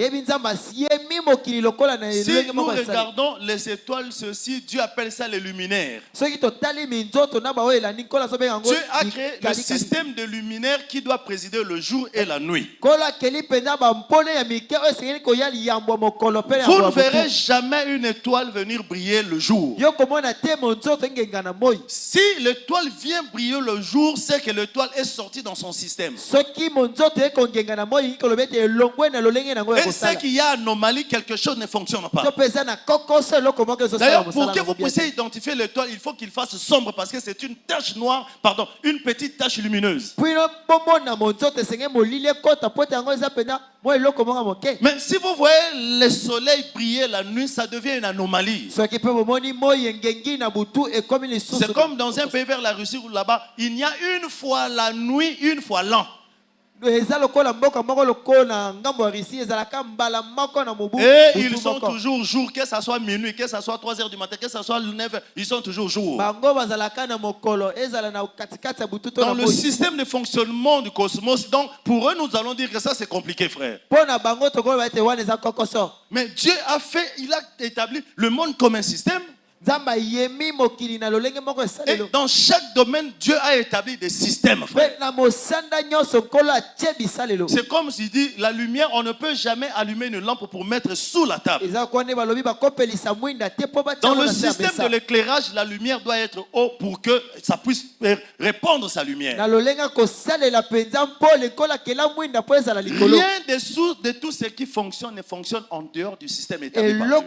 nous regardons les étoiles, ceci, Dieu appelle ça les luminaires. Dieu a créé le système de luminaires qui doit présider le jour et la nuit. Vous ne verrez jamais une étoile venir briller le jour. Si l'étoile vient briller le jour, c'est que l'étoile est sortie dans son système. Et c'est qu'il y a anomalie, quelque chose ne fonctionne pas. D'ailleurs, pour que vous puissiez identifier l'étoile, il faut qu'il fasse sombre parce que c'est une tache noire, pardon, une petite tache lumineuse. Mais si vous voyez le soleil briller la nuit, ça devient une anomalie. C'est comme dans un pays vers la Russie où là-bas, il y a une fois la nuit, une fois l'an. Et ils sont toujours jour, que ce soit minuit, que ce soit 3h du matin, que ce soit 9h, ils sont toujours jour. Dans le système de fonctionnement du cosmos, donc pour eux, nous allons dire que ça c'est compliqué, frère. Mais Dieu a fait, il a établi le monde comme un système. Et dans chaque domaine, Dieu a établi des systèmes, frère. C'est comme s'il dit, la lumière, on ne peut jamais allumer une lampe pour mettre sous la table. Dans le système de l'éclairage, la lumière doit être haut pour que ça puisse répandre sa lumière. Rien de tout ce qui fonctionne ne fonctionne en dehors du système établi par Dieu.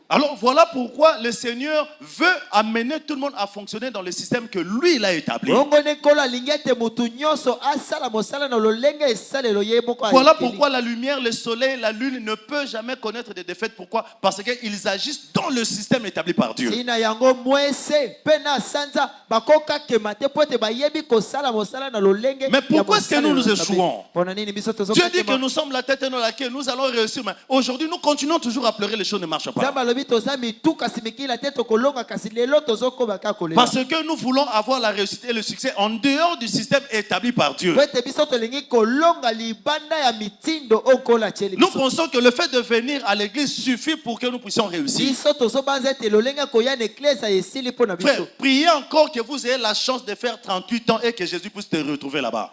Alors voilà pourquoi le Seigneur veut amener tout le monde à fonctionner dans le système que lui il a établi. Voilà pourquoi la lumière, le soleil, la lune ne peuvent jamais connaître des défaites. Pourquoi? Parce qu'ils agissent dans le système établi par Dieu. Mais pourquoi est-ce que nous échouons? Dieu dit que nous sommes la tête et non la queue, nous allons réussir. Mais aujourd'hui nous continuons toujours à pleurer, les choses ne marchent pas. Parce que nous voulons avoir la réussite et le succès en dehors du système établi par Dieu. Nous pensons que le fait de venir à l'église suffit pour que nous puissions réussir. Frère, priez encore que vous ayez la chance de faire 38 ans et que Jésus puisse te retrouver là-bas.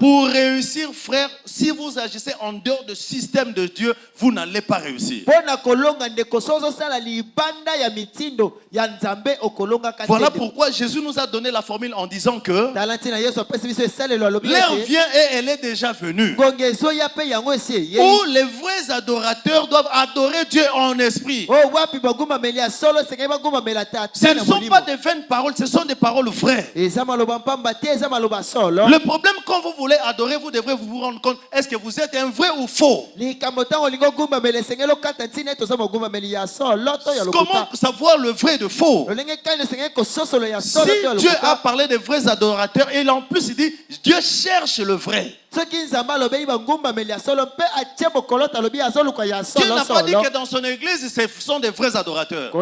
Pour réussir, frère, si vous agissez en dehors du système de Dieu, vous n'allez pas réussir. Voilà pourquoi Jésus nous a donné la formule en disant que l'heure vient et elle est déjà venue, où les vrais adorateurs doivent adorer Dieu en esprit. Ce ne sont pas des vaines paroles, ce sont des paroles vraies. Le problème, quand vous voulez adorer, vous devrez vous rendre compte, est-ce que vous êtes un vrai ou faux? Comment savoir le vrai de faux? Si Dieu a parlé des vrais adorateurs, et en plus il dit, Dieu cherche le vrai. Dieu n'a pas dit que dans son église, ce sont des vrais adorateurs.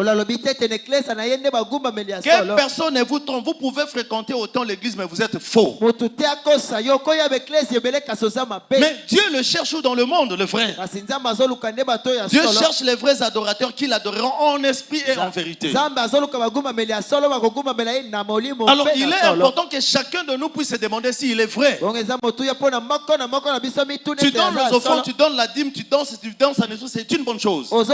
Quelle personne ne vous trompe? Vous pouvez fréquenter autant l'église, mais vous êtes faux. Mais Dieu le cherche où dans le monde, le vrai? Dieu cherche les vrais adorateurs qui l'adoreront en esprit et en vérité. Alors il est important que chacun de nous puisse se demander s'il est vrai. Tu donnes les offrandes, tu donnes la dîme, tu danses à Jésus, c'est une bonne chose. Encore,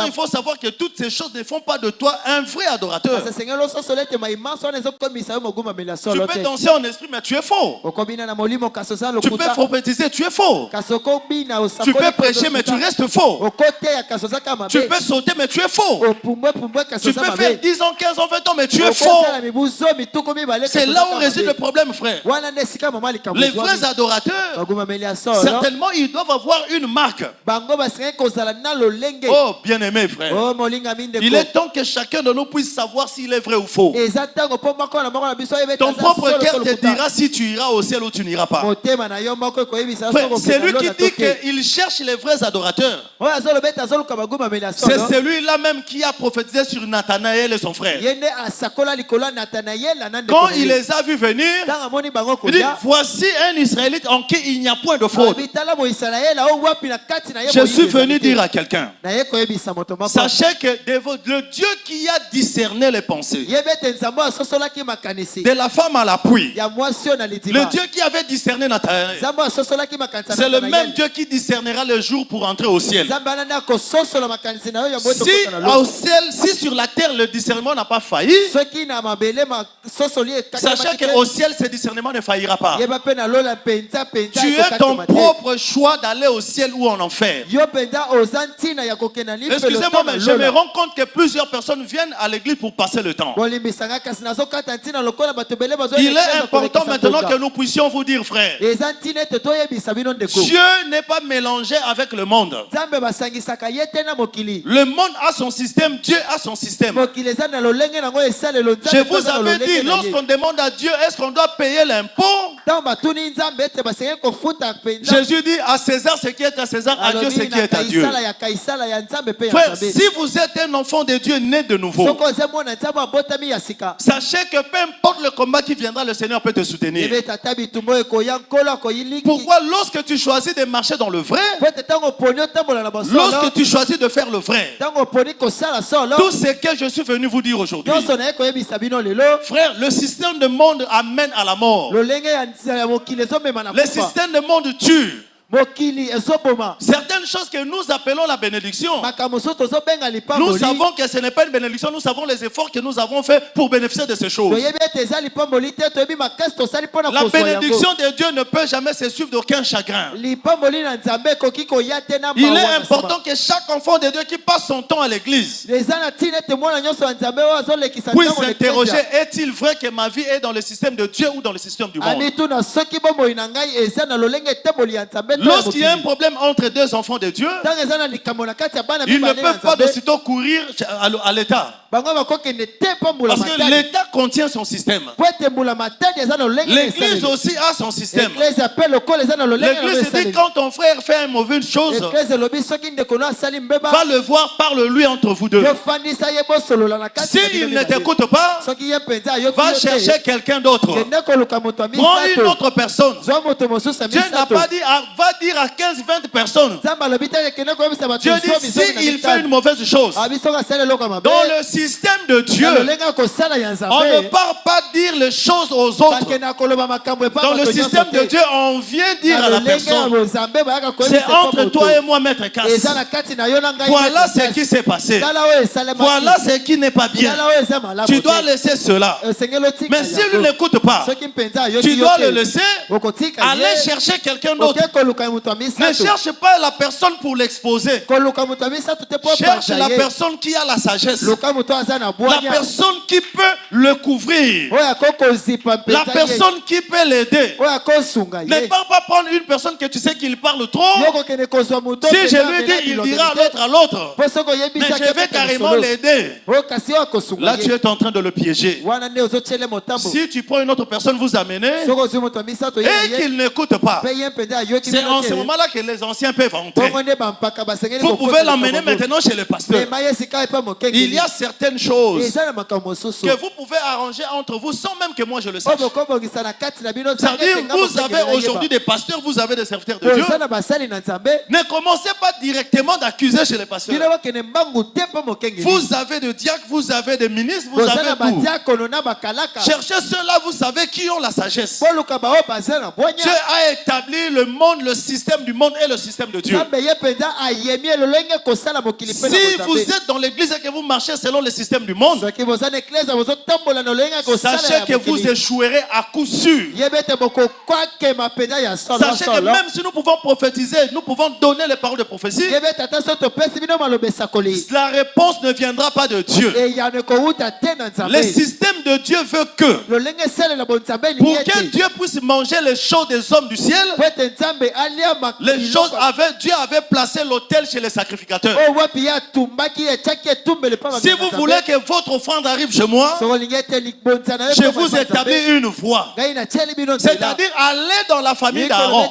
il faut savoir que toutes ces choses ne font pas de toi un vrai adorateur. Tu peux danser en esprit, mais tu es faux. Tu peux prophétiser, tu es faux. Tu peux prêcher, mais tu restes faux. Tu peux sauter, mais tu es faux. Tu peux faire 10 ans, 15 ans, 20 ans, mais tu es faux. C'est là où réside le problème, frère. Les vrais adorateurs, certainement, ils doivent avoir une marque. Oh, bien-aimé, frère. Il est temps que chacun de nous puisse savoir s'il est vrai ou faux. Ton propre cœur te dira si tu iras au ciel ou tu n'iras pas. C'est lui qui dit qu'il cherche les vrais adorateurs. C'est celui-là même qui a prophétisé sur Nathanaël et son frère. Quand il les a vus venir, il dit, voici un Israélite en qui il n'y a point de faute. Je suis venu dire à quelqu'un, sachez que le Dieu qui a discerné les pensées, de la femme à l'appui, le Dieu qui avait discerné Nathanaël, c'est le même Dieu qui discernera le jour pour entrer au ciel. Si sur la terre le discernement n'a pas failli, sachez qu'au ciel ce discernement ne faillira pas. Tu as ton propre choix d'aller au ciel ou en enfer. Excusez-moi, mais je me rends compte que plusieurs personnes viennent à l'église pour passer le temps. Il est important maintenant que nous puissions vous dire, frère, Dieu n'est pas mélangé avec le monde. Le monde a son système, Dieu a son système. Je vous avais dit, lorsqu'on demande à Dieu, est-ce qu'on doit payer l'impôt? Jésus dit à César ce qui est à César, à Dieu ce qui est à Dieu. Frère, si vous êtes un enfant de Dieu né de nouveau, sachez que peu importe le combat qui viendra, le Seigneur peut te soutenir. Pourquoi lorsque tu choisis de marcher dans le vrai, lorsque tu choisis de faire le vrai, tout ce que je suis venu vous dire aujourd'hui, frère, le système de monde amène à la mort. Le système de monde tue. Certaines choses que nous appelons la bénédiction, nous savons que ce n'est pas une bénédiction, nous savons les efforts que nous avons fait pour bénéficier de ces choses. La bénédiction de Dieu ne peut jamais se suivre d'aucun chagrin. Il est important que chaque enfant de Dieu qui passe son temps à l'église puisse s'interroger, est-il vrai que ma vie est dans le système de Dieu ou dans le système du monde? Lorsqu'il y a un problème entre deux enfants de Dieu, ils ne peuvent pas de sitôt courir à l'État. Parce que l'État contient son système. L'église aussi a son système. L'église dit quand ton frère fait une mauvaise chose, va le voir, parle-lui entre vous deux. S'il ne t'écoute pas, va chercher quelqu'un d'autre. Prends une autre personne. Dieu n'a pas dit, va dire à 15-20 personnes. Dieu dit, s'il fait une mauvaise chose, dans le système de Dieu, on ne part pas dire les choses aux autres. Dans le système de Dieu, on vient dire à la personne, c'est entre toi et moi, maître Cass. Voilà ce qui s'est passé. Voilà ce qui n'est pas bien. Tu dois laisser cela. Mais s'il ne l'écoute pas, tu dois le laisser, aller chercher quelqu'un d'autre. Ne cherche pas la personne pour l'exposer. Cherche la personne qui a la sagesse. La personne qui peut le couvrir. La personne qui peut l'aider. Ne pas prendre une personne que tu sais qu'il parle trop. Si je lui dis, il dira l'autre à l'autre. Mais je vais carrément l'aider. Là, tu es en train de le piéger. Si tu prends une autre personne, vous amenez, et qu'il n'écoute pas, c'est en ce moment-là que les anciens peuvent entrer. Vous pouvez l'emmener maintenant chez le pasteur. Il y a certains certaines choses que vous pouvez arranger entre vous sans même que moi je le sache. C'est-à-dire, vous avez aujourd'hui des pasteurs, vous avez des serviteurs de Dieu. Ne commencez pas directement d'accuser chez les pasteurs. Vous avez des diacres, vous avez des ministres, vous avez tout. Cherchez ceux-là, vous savez, qui ont la sagesse. Dieu a établi le monde, le système du monde et le système de Dieu. Si vous êtes dans l'église et que vous marchez selon le système du monde, sachez que vous échouerez à coup sûr. Sachez que même si nous pouvons prophétiser, nous pouvons donner les paroles de prophétie, la réponse ne viendra pas de Dieu. Le système de Dieu veut que, pour que Dieu puisse manger les choses des hommes du ciel, Dieu avait placé l'autel chez les sacrificateurs. Si vous voulez que votre offrande arrive chez moi, je vous établis une voie. C'est-à-dire, allez dans la famille d'Aaron.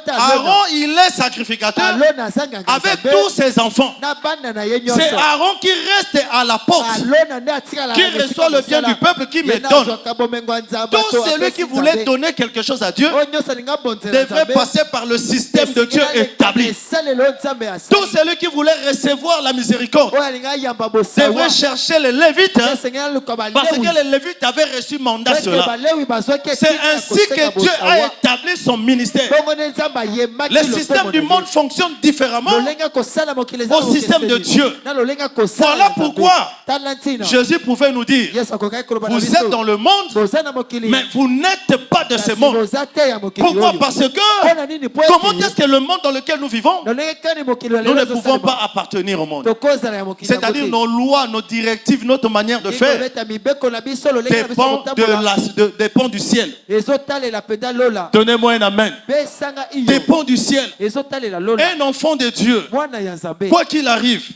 Aaron, il est sacrificateur avec tous ses enfants. C'est Aaron qui reste à la porte, qui reçoit le bien du peuple, qui me donne. Tout celui qui voulait donner quelque chose à Dieu devrait passer par le système de Dieu établi. Tout celui qui voulait recevoir la miséricorde devrait chercher les Lévites, parce que les Lévites avaient reçu mandat cela. C'est ainsi que Dieu a établi son ministère. Le système du monde fonctionne différemment au système de Dieu. Voilà pourquoi Jésus pouvait nous dire, vous êtes dans le monde, mais vous n'êtes pas de ce monde. Pourquoi? Parce que comment est-ce que le monde dans lequel nous vivons, nous ne pouvons pas appartenir au monde. C'est-à-dire nos lois, nos directives, notre manière de faire dépend du ciel. Donnez-moi un amen. Dépend du ciel. Un enfant de Dieu, quoi qu'il arrive,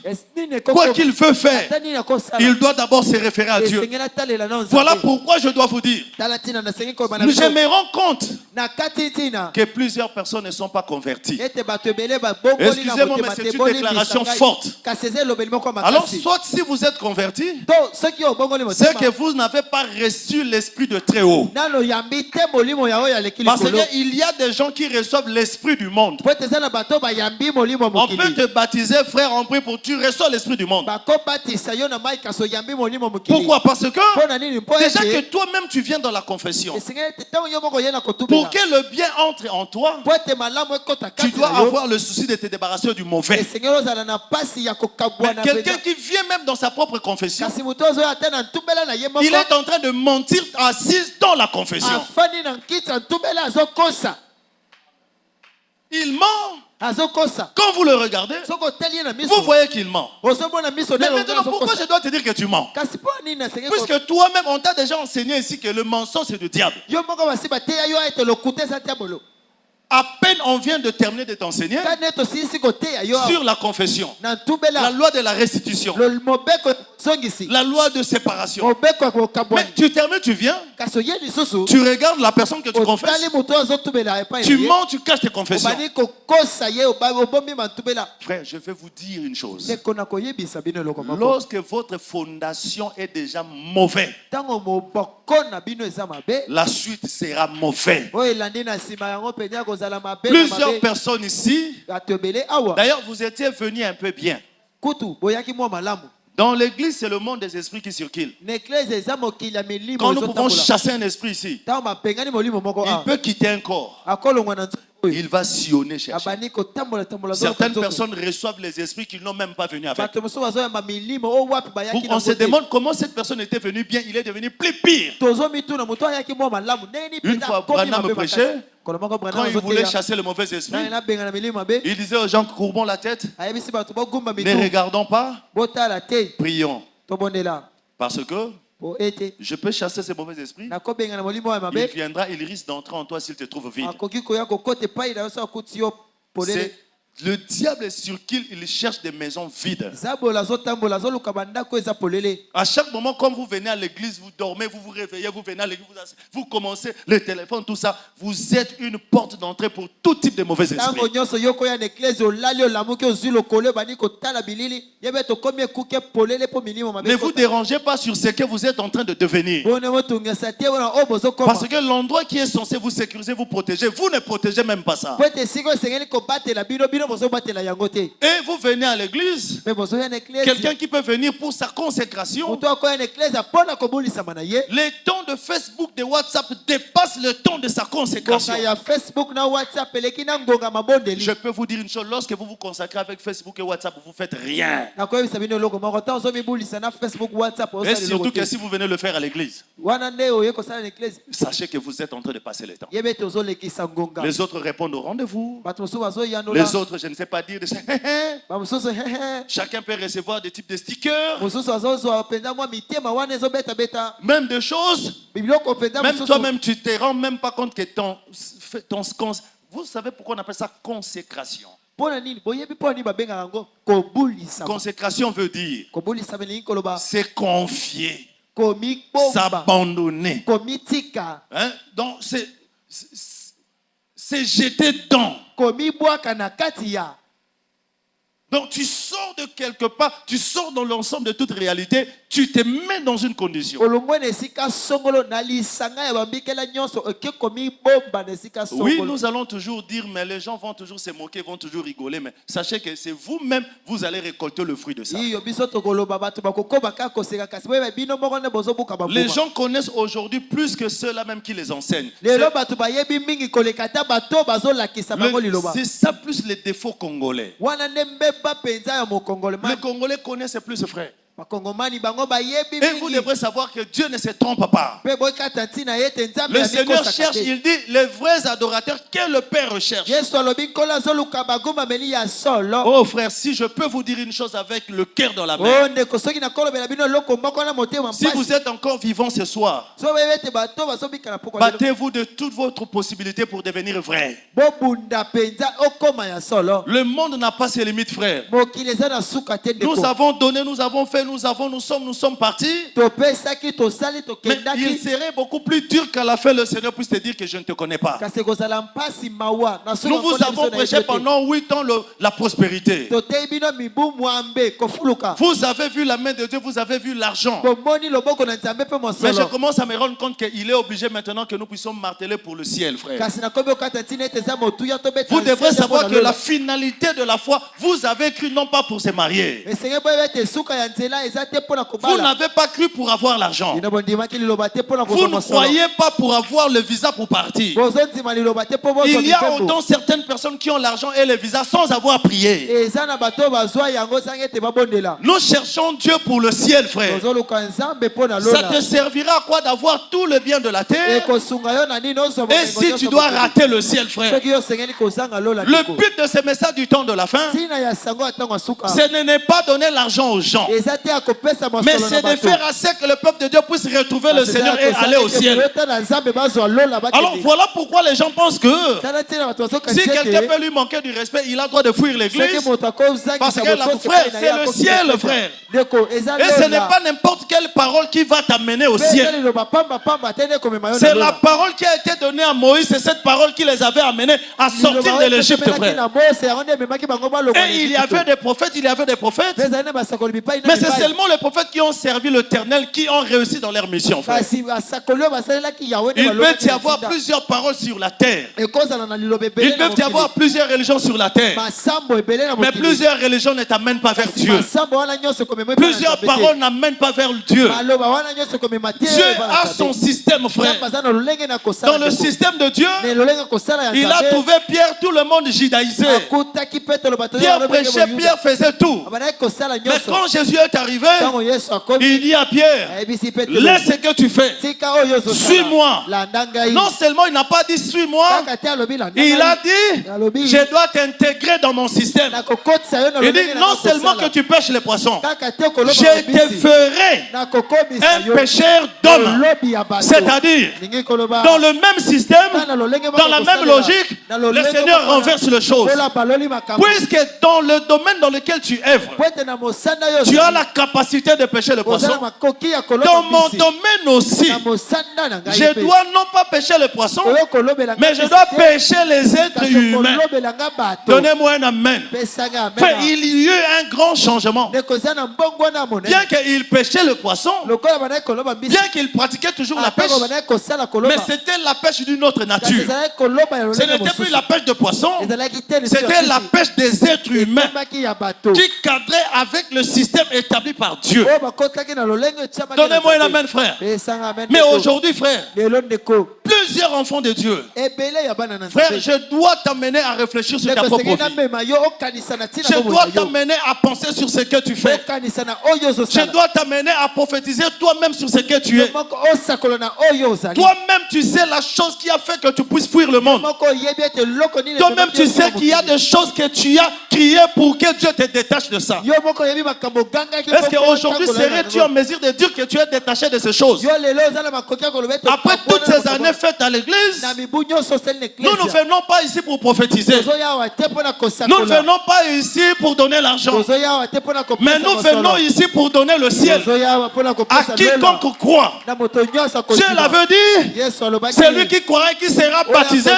quoi qu'il veut faire, il doit d'abord se référer à Dieu. Voilà pourquoi je dois vous dire, je me rends compte que plusieurs personnes ne sont pas converties. Excusez-moi, mais c'est une déclaration forte. Alors, soit si vous êtes converti, c'est que vous n'avez pas reçu l'esprit de très haut. Parce qu'il y a des gens qui reçoivent l'esprit du monde. On peut te baptiser, frère, on prie pour tu reçois l'esprit du monde. Pourquoi? Parce que déjà que toi-même tu viens dans la confession. Pour que le bien entre en toi, tu dois avoir le souci de te débarrasser du mauvais. Mais quelqu'un qui vient même dans sa propre confession, il est en train de mentir assis dans la confession. Il ment. Quand vous le regardez, vous voyez qu'il ment. Mais maintenant, pourquoi je dois te dire que tu mens? Puisque toi-même, on t'a déjà enseigné ici que le mensonge, c'est du diable. À peine on vient de terminer de t'enseigner sur la confession, la loi de la restitution, la loi de séparation. Mais tu termines, tu viens, tu regardes la personne que tu confesses, tu mens, tu caches tes confessions. Frère, je vais vous dire une chose. Lorsque votre fondation est déjà mauvaise, la suite sera mauvaise. Plusieurs personnes ici, d'ailleurs vous étiez venus un peu bien. Dans l'église, c'est le monde des esprits qui circule. Quand nous pouvons chasser un esprit ici, il peut quitter un corps. Il va sillonner chercher. Certaines personnes reçoivent les esprits qu'ils n'ont même pas venus avec. On se demande comment cette personne était venue bien, il est devenu plus pire. Une fois, Branham me prêchait. Quand il voulait chasser le mauvais esprit, il disait aux gens, courbons la tête, ne regardons pas, prions. Parce que je peux chasser ce mauvais esprit. Il viendra, il risque d'entrer en toi s'il te trouve vide. Le diable est sur qui il cherche des maisons vides. À chaque moment, comme vous venez à l'église, vous dormez, vous vous réveillez, vous venez à l'église, vous commencez le téléphone, tout ça. Vous êtes une porte d'entrée pour tout type de mauvais esprits. Ne vous dérangez pas sur ce que vous êtes en train de devenir. Parce que l'endroit qui est censé vous sécuriser, vous protéger, vous ne protégez même pas ça. Et vous venez à l'église, quelqu'un qui peut venir pour sa consécration. Les temps de Facebook, de WhatsApp dépassent le temps de sa consécration. Je peux vous dire une chose, lorsque vous vous consacrez avec Facebook et WhatsApp, vous ne faites rien. Et surtout que si vous venez le faire à l'église, sachez que vous êtes en train de passer le temps. Les autres répondent au rendez-vous. Les autres, je ne sais pas dire. Chacun peut recevoir des types de stickers. Même des choses. Même toi-même, tu te rends même pas compte que ton vous savez pourquoi on appelle ça consécration? Consécration veut dire c'est confier, s'abandonner. Hein? Donc c'est jeter dedans. Donc tu sors de quelque part, tu sors dans l'ensemble de toute réalité, tu te mets dans une condition. Oui, nous allons toujours dire, mais les gens vont toujours se moquer, vont toujours rigoler, mais sachez que c'est vous-même, vous allez récolter le fruit de ça. Les gens connaissent aujourd'hui plus que ceux-là même qui les enseignent. C'est ça plus les défauts congolais. Les Congolais connaissent plus ce frère. Et vous devrez savoir que Dieu ne se trompe pas. Le Seigneur cherche, il dit, les vrais adorateurs que le Père recherche. Oh frère, si je peux vous dire une chose avec le cœur dans la main. Si vous êtes encore vivant ce soir, battez-vous de toute votre possibilité pour devenir vrai. Le monde n'a pas ses limites, frère. Nous avons donné, nous avons fait, nous sommes partis. Mais il serait beaucoup plus dur qu'à la fin le Seigneur puisse te dire que je ne te connais pas. Nous vous avons prêché pendant 8 ans la prospérité. Vous avez vu la main de Dieu, vous avez vu l'argent. Mais je commence à me rendre compte qu'il est obligé maintenant que nous puissions marteler pour le ciel, frère. Vous devrez savoir que la finalité de la foi, vous avez cru non pas pour se marier. Vous n'avez pas cru pour avoir l'argent. Vous ne croyez pas pour avoir le visa pour partir. Il y a autant certaines personnes qui ont l'argent et le visa sans avoir prié. Nous cherchons Dieu pour le ciel, frère. Ça te servira à quoi d'avoir tout le bien de la terre? Et si tu dois rater le ciel, frère? Le but de ce message du temps de la fin, ce n'est pas donner l'argent aux gens, mais c'est de faire à ce que le peuple de Dieu puisse retrouver le Seigneur et aller au ciel. Alors voilà pourquoi les gens pensent que si quelqu'un peut lui manquer du respect, il a le droit de fuir l'église. Parce que la frère, c'est le ciel, frère. Et ce n'est pas n'importe quelle parole qui va t'amener au ciel. C'est la parole qui a été donnée à Moïse, c'est cette parole qui les avait amenés à sortir de l'Égypte, frère. Et il y avait des prophètes, mais c'est seulement les prophètes qui ont servi l'Éternel qui ont réussi dans leur mission, frère. Il peut y avoir plusieurs paroles sur la terre. Il peut y avoir plusieurs religions sur la terre. Mais plusieurs religions ne t'amènent pas vers Dieu. Plusieurs paroles n'amènent pas vers Dieu. Dieu a son système, frère. Dans le système de Dieu, il a trouvé Pierre, tout le monde judaïsé. Pierre prêchait, Pierre faisait tout. Mais quand Jésus est arrivé, arrivé, il dit à Pierre, laisse ce que tu fais, suis-moi. Non seulement il n'a pas dit suis-moi, il a dit, je dois t'intégrer dans mon système. Il dit, non seulement que tu pêches les poissons, je te ferai un pêcheur d'hommes. C'est-à-dire, dans le même système, dans la même logique, le Seigneur renverse les choses. Puisque dans le domaine dans lequel tu œuvres, tu as la capacité de pêcher le poisson. Dans mon domaine aussi, je dois non pas pêcher le poisson, mais je dois pêcher les êtres humains. Donnez-moi un amen. Il y a eu un grand changement. Bien qu'il pêchait le poisson, bien qu'il pratiquait toujours la pêche, mais c'était la pêche d'une autre nature. Ce n'était plus la pêche de poisson, c'était la pêche des êtres humains qui cadrait avec le système établi par Dieu. Donnez-moi un amen, frère. Mais aujourd'hui, frère, plusieurs enfants de Dieu, frère, je dois t'amener à réfléchir sur ta propre vie. Je dois t'amener à penser sur ce que tu fais. Je dois t'amener à prophétiser toi-même sur ce que tu es. Toi-même, tu sais la chose qui a fait que tu puisses fuir le monde. Toi-même, tu sais qu'il y a des choses que tu as crié pour que Dieu te détache de ça. Est-ce qu'aujourd'hui, serais-tu en mesure de dire que tu es détaché de ces choses? Après toutes ces années faites à l'église, nous ne venons pas ici pour prophétiser. Nous ne venons pas ici pour donner l'argent. Mais nous venons ici pour donner le ciel à quiconque croit. Dieu l'avait dit, celui qui croira et qui sera baptisé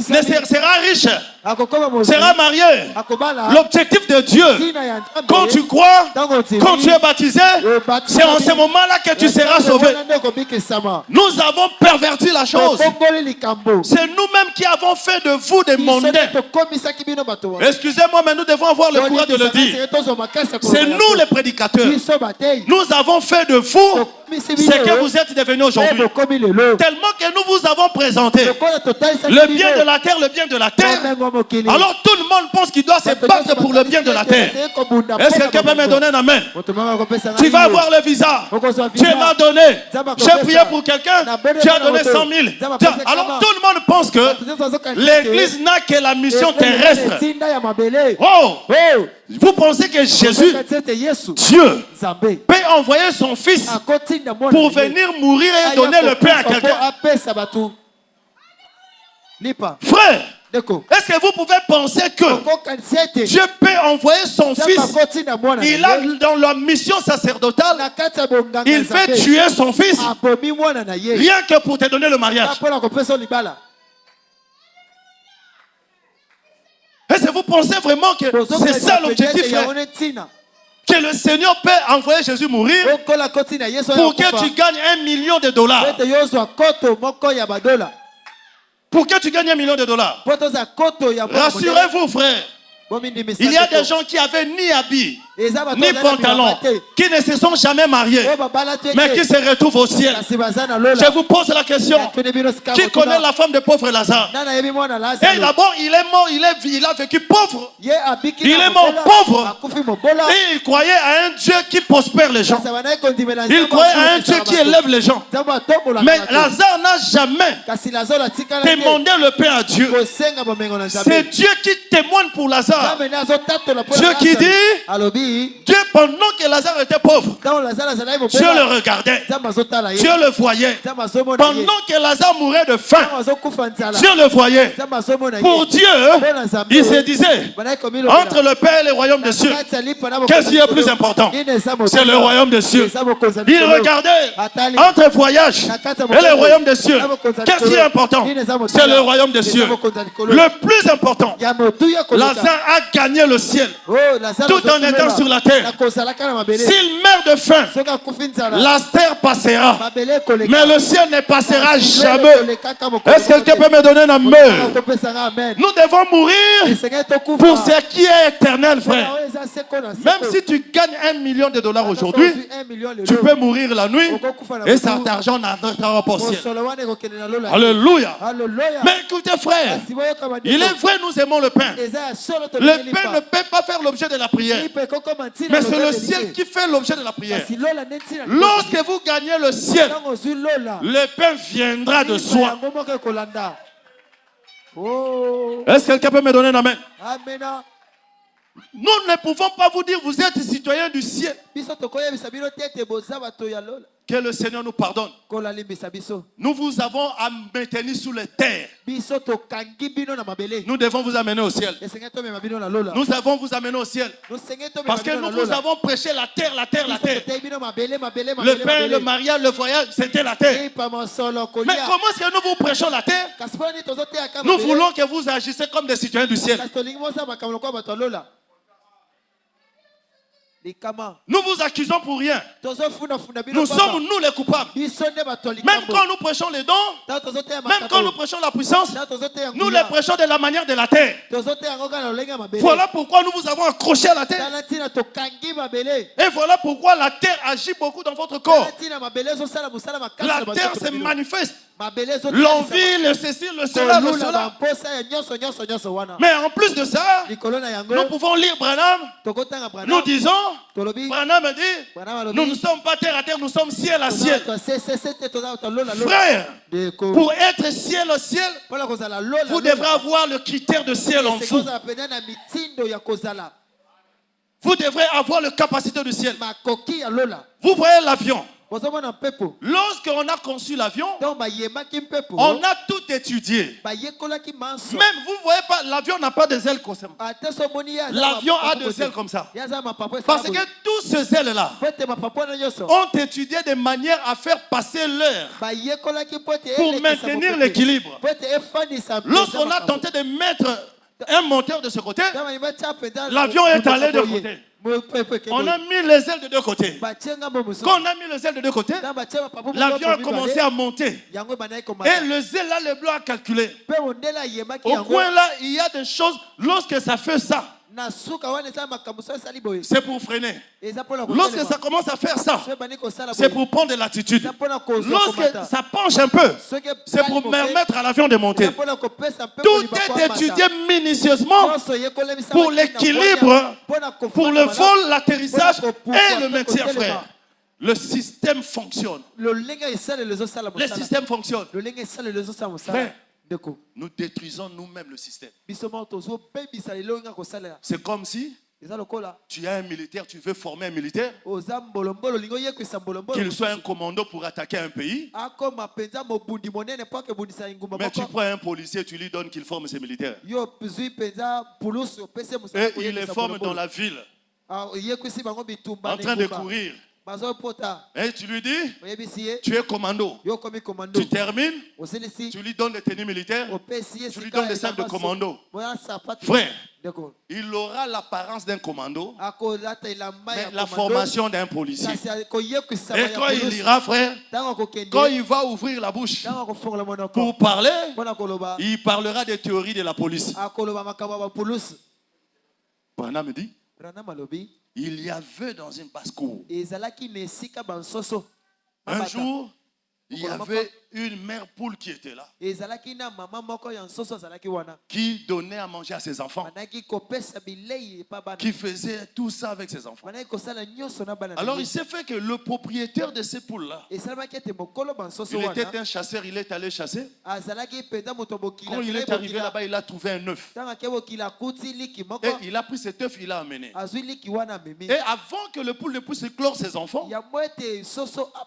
sera riche, sera marié. L'objectif de Dieu, quand tu crois, quand tu es baptisé, c'est en ce moment-là que tu seras sauvé. Nous avons perverti la chose. C'est nous-mêmes qui avons fait de vous des mondains. Excusez-moi, mais nous devons avoir le courage de le dire. C'est nous les prédicateurs. Nous avons fait de vous ce que vous êtes devenus aujourd'hui. Tellement que nous vous avons présenté le bien de la terre, le bien de la terre. Alors tout le monde pense qu'il doit se battre pour le bien de la terre. Est-ce que quelqu'un peut me donner un amen? Tu vas avoir le visa. Dieu m'a donné. J'ai prié pour quelqu'un. Tu as donné 100 000. Alors tout le monde pense que l'église n'a que la mission terrestre. Oh! Vous pensez que Jésus, Dieu, peut envoyer son fils pour venir mourir et donner le pain à quelqu'un? Frère, est-ce que vous pouvez penser que Dieu peut envoyer son fils? Il a dans la mission sacerdotale, il fait tuer son fils rien que pour te donner le mariage. Est-ce que vous pensez vraiment que c'est ça l'objectif, frère? Que le Seigneur peut envoyer Jésus mourir pour que tu gagnes $1 million. Pour que tu gagnes $1 million. Rassurez-vous, frère. Il y a des gens qui avaient ni habits, ni pantalons, qui ne se sont jamais mariés, mais qui se retrouvent au ciel. Je vous pose la question, qui connaît la femme de pauvre Lazare? Et d'abord, il est mort, il a vécu pauvre. Il est mort pauvre. Et il croyait à un Dieu qui prospère les gens. Il croyait à un Dieu qui élève les gens. Mais Lazare n'a jamais demandé le pain à Dieu. C'est Dieu qui témoigne pour Lazare. Dieu qui dit, Dieu, pendant que Lazare était pauvre, Dieu le regardait, Dieu le voyait. Pendant que Lazare mourait de faim, Dieu le voyait. Pour Dieu, il se disait, entre le Père et le royaume des cieux, qu'est-ce qui est plus important? C'est le royaume des cieux. Il regardait entre le voyage et le royaume des cieux. Qu'est-ce qui est important? C'est le royaume des cieux. Le plus important, Lazare a gagné le ciel tout en étant sur la terre. S'il meurt de faim, la terre passera, mais le ciel ne passera jamais. Est-ce que quelqu'un peut me donner un amen? Nous devons mourir pour ce qui est éternel, frère. Même si tu gagnes $1 million aujourd'hui, tu peux mourir la nuit et cet argent n'entrera pas au ciel. Alléluia. Mais écoutez, frère, il est vrai, nous aimons le pain. Le pain ne peut pas faire l'objet de la prière. Mais c'est le ciel qui fait l'objet de la prière. Lorsque vous gagnez le ciel, le pain viendra de soi. Est-ce que quelqu'un peut me donner un amen? Nous ne pouvons pas vous dire vous êtes citoyen du ciel. Que le Seigneur nous pardonne. Nous vous avons à maintenir sous les terres. Nous devons vous amener au ciel. Nous avons vous amener au ciel. Parce que nous vous avons prêché la terre, la terre, la terre. Le pain, le mariage, le voyage, c'était la terre. Mais comment est-ce que nous vous prêchons la terre? Nous voulons que vous agissez comme des citoyens du ciel. Nous vous accusons pour rien. Nous sommes nous les coupables. Même quand nous prêchons les dons, même quand nous prêchons la puissance, nous les prêchons de la manière de la terre. Voilà pourquoi nous vous avons accroché à la terre. Et voilà pourquoi la terre agit beaucoup dans votre corps. La terre se manifeste. L'envie, le ceci, le cela, le cela. Mais en plus de ça, nous pouvons lire Branham. Nous disons, Branham dit, nous ne sommes pas terre à terre, nous sommes ciel à ciel. Frère, pour être ciel à ciel, vous devrez avoir le critère de ciel en vous. Vous devrez avoir la capacité du ciel. Vous voyez l'avion. Lorsqu'on a conçu l'avion, on a tout étudié. Même vous ne voyez pas, l'avion n'a pas des ailes comme ça. L'avion a des ailes comme ça. Parce que tous ces ailes-là ont étudié de manière à faire passer l'air pour maintenir l'équilibre. Lorsqu'on a tenté de mettre un moteur de ce côté, l'avion est allé de côté. On a mis les ailes de deux côtés. Quand on a mis les ailes de deux côtés, l'avion a commencé à monter. Et les ailes là, le blanc a calculé. Au coin là, il y a des choses, lorsque ça fait ça, c'est pour freiner. Lorsque ça commence à faire ça, c'est pour prendre de l'attitude. Lorsque ça penche un peu, c'est pour permettre à l'avion de monter. Tout est étudié minutieusement pour l'équilibre, pour le vol, l'atterrissage et le maintien, frère. Le système fonctionne. Le système fonctionne. Frère, nous détruisons nous-mêmes le système. C'est comme si tu as un militaire, tu veux former un militaire, qu'il soit un commando pour attaquer un pays. Mais tu prends un policier, tu lui donnes qu'il forme ses militaires. Et il les forme dans la ville, en train de courir. Et tu lui dis, tu es commando. Tu termines, tu lui donnes des tenues militaires, tu lui donnes des sacs de commando. Frère, il aura l'apparence d'un commando, mais la formation d'un policier. Et quand il ira, frère, quand il va ouvrir la bouche pour parler, il parlera des théories de la police. Branham me dit, il y avait dans une basse-cour, un jour, il y avait une mère poule qui était là, qui donnait à manger à ses enfants, qui faisait tout ça avec ses enfants. Alors il s'est fait que le propriétaire de ces poules-là, il était un chasseur, il est allé chasser. Quand il est arrivé là-bas, il a trouvé un œuf. Et il a pris cet œuf, il l'a amené. Et avant que le poule ne puisse éclore ses enfants,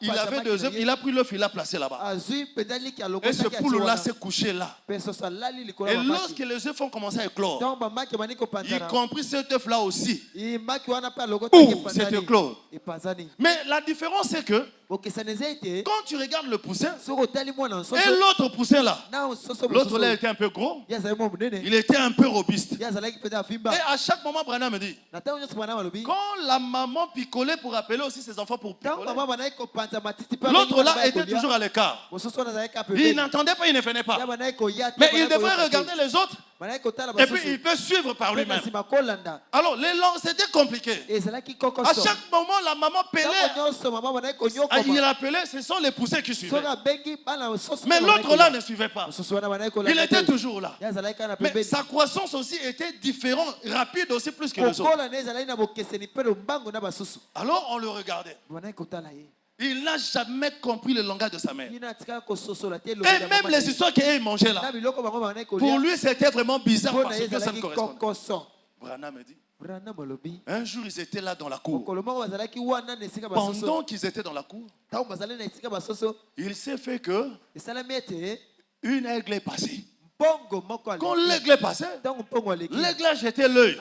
il avait deux œufs, il a pris l'œuf, il l'a placé là-bas. Et ce poule-là s'est couché là. Et lorsque les œufs ont commencé à éclore, y compris cet œuf-là aussi, c'est éclore. Mais la différence c'est que quand tu regardes le poussin et l'autre poussin là, l'autre là était un peu gros, il était un peu robuste. Et à chaque moment, Branham me dit, quand la maman picolait pour appeler aussi ses enfants pour picoler, l'autre là était toujours à l'écart. Il n'entendait pas, il ne venait pas. Mais il devrait regarder les autres Et puis il peut suivre par lui-même. Alors les langues, c'était compliqué. À chaque moment, la maman pelait. Il appelait, ce sont les poussées qui suivaient. Mais l'autre là ne suivait pas. Il était toujours là. Mais sa croissance aussi était différente, rapide aussi plus que les autres. Alors on le regardait. Il n'a jamais compris le langage de sa mère. Et même les histoires qu'il mangeait là, pour lui c'était vraiment bizarre parce que ça ne correspond pas. Branham me dit, un jour ils étaient là dans la cour. Pendant qu'ils étaient dans la cour, il s'est fait que une aigle est passée. Quand l'aigle est passé, l'aigle a jeté l'œil.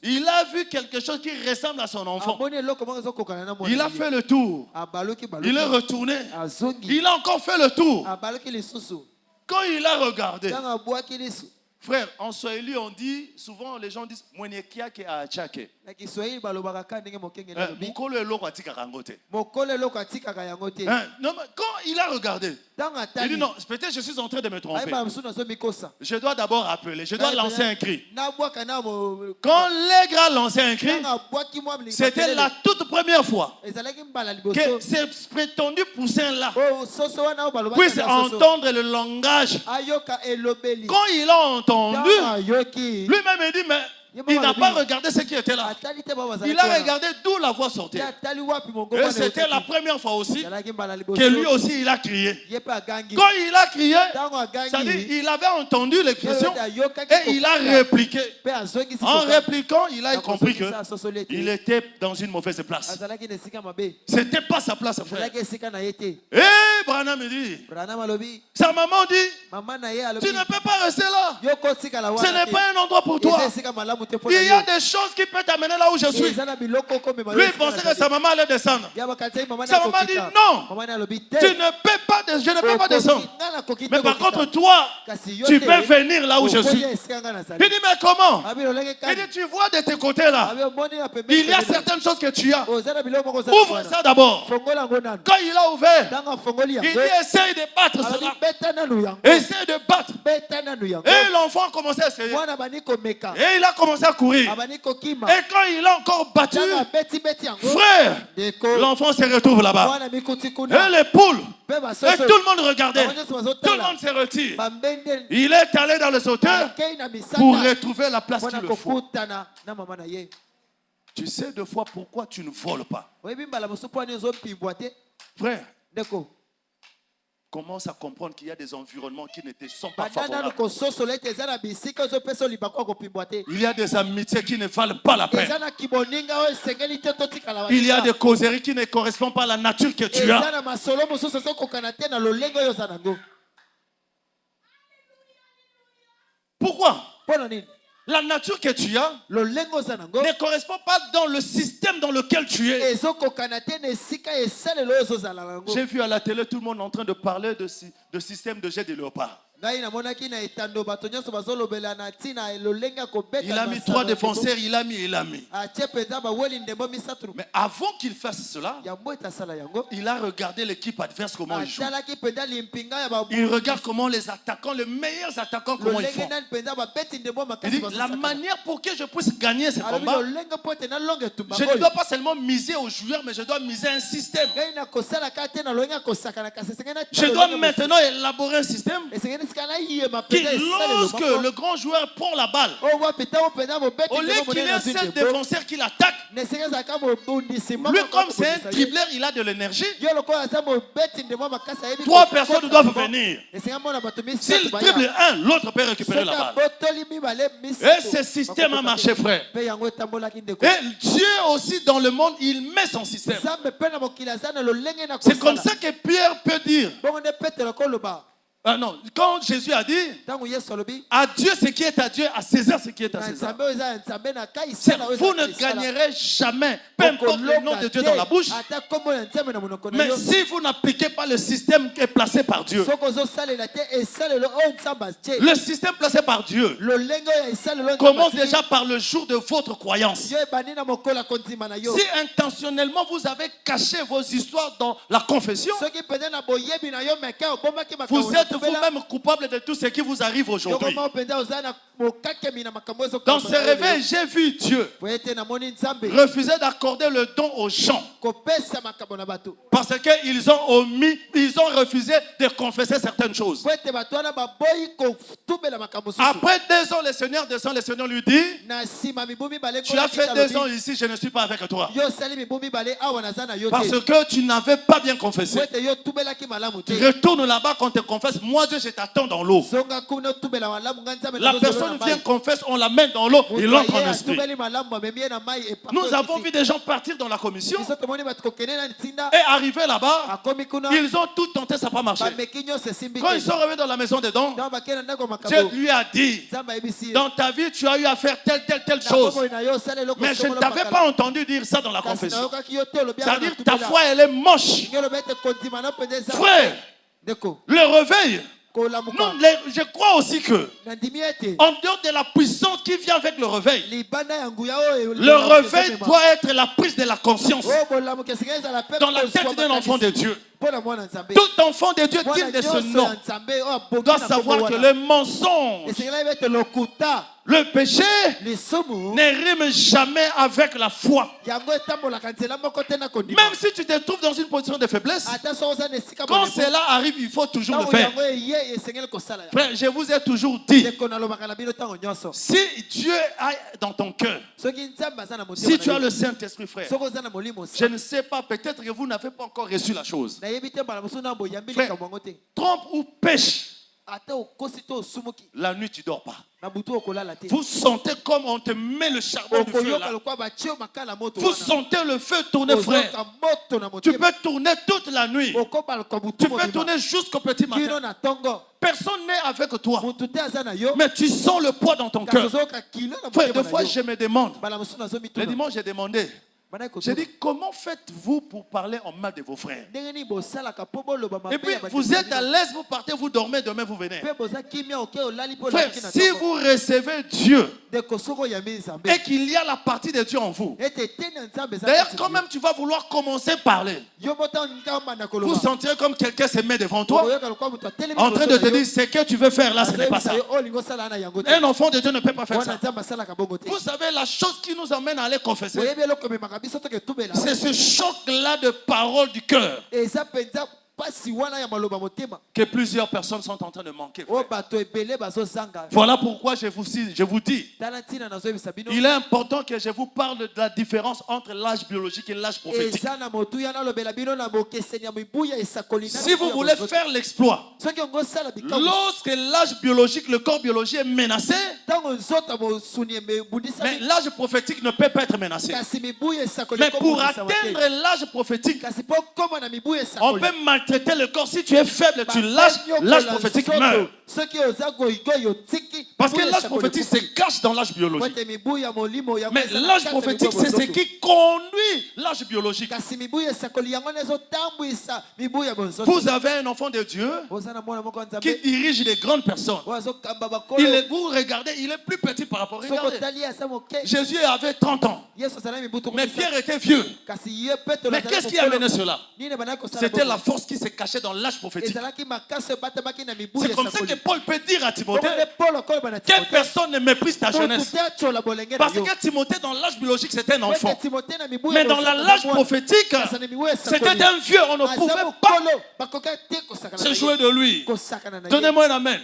Il a vu quelque chose qui ressemble à son enfant. Il a fait le tour. Il est retourné. Il a encore fait le tour. Quand il a regardé, frère, en Swahili, on dit, souvent les gens disent, Mwenekia ke achake. Mukolo eloko atika rangote. Quand il a regardé, il dit non, peut-être je suis en train de me tromper. Je dois d'abord appeler, je dois lancer un cri. Quand l'aigle a lancé un cri, c'était la toute première fois que ces prétendus poussins-là puissent entendre le langage. Quand il a entendu, lui-même il dit, mais il n'a pas regardé ce qui était là. Il a regardé d'où la voix sortait. Et c'était la première fois aussi que lui aussi il a crié. Quand il a crié, c'est-à-dire il avait entendu l'expression et il a répliqué. En répliquant, il a compris qu'il était dans une mauvaise place. C'était pas sa place, frère. Et Branham me dit, sa maman dit, tu ne peux pas rester là. Ce n'est pas un endroit pour toi. Il y a des choses qui peuvent t'amener là où je suis. Lui, il pensait que sa maman allait descendre. Sa maman dit non, tu ne peux pas, je ne peux pas descendre. Mais par contre, toi, tu peux venir là où je suis. Il dit, mais comment? Il dit, tu vois de tes côtés là, il y a certaines choses que tu as. Ouvre ça d'abord. Quand il a ouvert, il dit, essaye de battre cela. Essaye de battre. Et l'enfant a commencé à essayer. Et il a commencé à courir. Et quand il a encore battu, frère, l'enfant se retrouve là-bas. Et les poules, et tout le monde regardait. Tout le monde se retire. Il est allé dans le sauteur pour retrouver la place qu'il le faut. Tu sais deux fois pourquoi tu ne voles pas. Frère, commence à comprendre qu'il y a des environnements qui ne te sont pas favorables. Il y a des amitiés qui ne valent pas la peine. Il y a des causeries qui ne correspondent pas à la nature que tu as. Pourquoi? La nature que tu as ne correspond pas dans le système dans lequel tu es. J'ai vu à la télé tout le monde en train de parler de système de jet de léopard. Il a mis 3 défenseurs, il a mis. Mais avant qu'il fasse cela, il a regardé l'équipe adverse comment ils jouent. Il regarde comment les attaquants, les meilleurs attaquants, comment ils font. Il dit, la manière pour que je puisse gagner ce combat, je ne dois pas seulement miser aux joueurs, mais je dois miser un système. Je dois maintenant élaborer un système qui, lorsque le grand joueur prend la balle, au lieu qu'il y ait 7 défenseurs qui l'attaquent, lui comme c'est un dribbleur, il a de l'énergie. 3 personnes doivent venir. S'il dribble un, l'autre peut récupérer la balle. Et ce système a marché, frère. Et Dieu aussi dans le monde, il met son système. C'est comme ça que Pierre peut dire. Ah non, quand Jésus a dit à Dieu ce qui est à Dieu, à César ce qui est à César. Vous ne gagnerez jamais, peu importe le nom de Dieu dans la bouche. Mais si vous n'appliquez pas le système qui est placé par Dieu, le système placé par Dieu commence déjà par le jour de votre croyance. Si intentionnellement vous avez caché vos histoires dans la confession, vous êtes êtes vous-même coupable de tout ce qui vous arrive aujourd'hui. Dans ce réveil, j'ai vu Dieu refuser d'accorder le don aux gens parce qu'ils ont refusé de confesser certaines choses. Après 2 ans, le Seigneur descend, le Seigneur lui dit: tu as fait 2 ans ici, je ne suis pas avec toi. Parce que tu n'avais pas bien confessé. Tu retournes là-bas quand tu confesses. Moi, Dieu, je t'attends dans l'eau. La personne vient confesse, on la met dans l'eau, il entre en esprit. Nous avons vu des gens partir dans la commission et arriver là-bas, ils ont tout tenté, ça n'a pas marché. Quand ils sont revenus dans la maison des dons, Dieu lui a dit: dans ta vie, tu as eu à faire telle chose. Mais je ne t'avais pas entendu dire ça dans la confession. C'est-à-dire ta foi, elle est moche. Frère, le réveil. Non, je crois aussi que, en dehors de la puissance qui vient avec le réveil doit être la prise de la conscience dans la tête d'un enfant de Dieu. Tout enfant de Dieu digne de ce nom doit savoir que le mensonge, le péché ne rime jamais avec la foi. Même si tu te trouves dans une position de faiblesse, quand cela arrive, il faut toujours le faire. Frère, je vous ai toujours dit, si Dieu est dans ton cœur, si tu as le Saint-Esprit, frère, je ne sais pas, peut-être que vous n'avez pas encore reçu la chose. Frère, trompe ou pêche, la nuit tu ne dors pas. Vous sentez comme on te met le charbon du feu là. Vous sentez le feu tourner, frère. Tu peux tourner toute la nuit. Tu peux tourner jusqu'au petit matin. Personne n'est avec toi. Mais tu sens le poids dans ton cœur. Frère, des fois je me demande. Le dimanche j'ai demandé. J'ai dit, comment faites-vous pour parler en mal de vos frères? Et puis, vous êtes à l'aise, vous partez, vous dormez, demain vous venez. Frère, si vous recevez Dieu et qu'il y a la partie de Dieu en vous, d'ailleurs, quand même tu vas vouloir commencer à parler, vous sentirez comme quelqu'un se met devant toi en train de te dire, ce que tu veux faire là, ce n'est pas ça. Un enfant de Dieu ne peut pas faire ça. Vous savez, la chose qui nous amène à aller confesser, c'est ce choc-là de paroles du cœur que plusieurs personnes sont en train de manquer. Voilà pourquoi je vous dis, il est important que je vous parle de la différence entre l'âge biologique et l'âge prophétique. Si vous voulez faire l'exploit, lorsque l'âge biologique, le corps biologique est menacé, mais l'âge prophétique ne peut pas être menacé. Mais pour atteindre l'âge prophétique, on peut maltraiter le corps. Si tu es faible, tu lâches, l'âge prophétique meurt. Parce que l'âge prophétique se cache dans l'âge biologique. Mais l'âge prophétique, c'est ce qui conduit l'âge biologique. Vous avez un enfant de Dieu qui dirige les grandes personnes. Vous regardez, il est plus petit par rapport. Regardez. Jésus avait 30 ans. Mais Pierre était vieux. Mais qu'est-ce qui a amené cela? C'était la force qui se cachait dans l'âge prophétique. C'est comme ça que Paul peut dire à Timothée que personne ne méprise ta jeunesse. Parce que Timothée, dans l'âge biologique, c'était un enfant. Mais dans l'âge prophétique, c'était un vieux. On ne pouvait pas se jouer de lui. Donnez-moi un amen.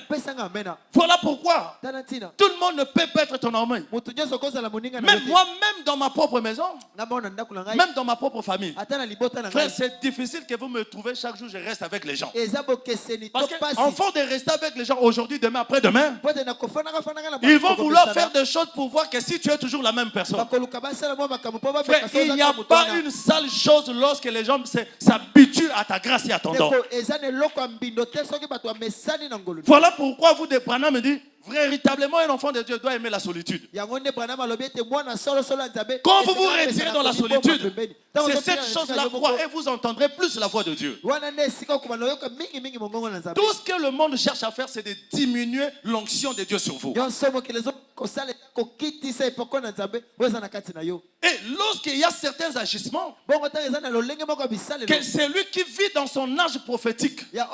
Voilà pourquoi tout le monde ne peut pas être ton amen. Même moi-même dans ma propre maison, même dans ma propre famille, frère, c'est difficile que vous me trouvez chaque jour, je reste avec les gens. Parce qu'enfant de rester avec les gens aujourd'hui, demain, après-demain, ils vont vouloir faire des choses pour voir que si tu es toujours la même personne. Frère, il n'y a pas une sale chose lorsque les gens s'habituent à ta grâce et à ton don. Voilà pourquoi vous, des Branham, me dites, véritablement, un enfant de Dieu doit aimer la solitude. Quand vous vous retirez dans la solitude, c'est cette chose-là quoi, et vous entendrez plus la voix de Dieu. Tout ce que le monde cherche à faire, c'est de diminuer l'onction de Dieu sur vous. Et lorsqu'il y a certains agissements, que c'est lui qui vit dans son âge prophétique, même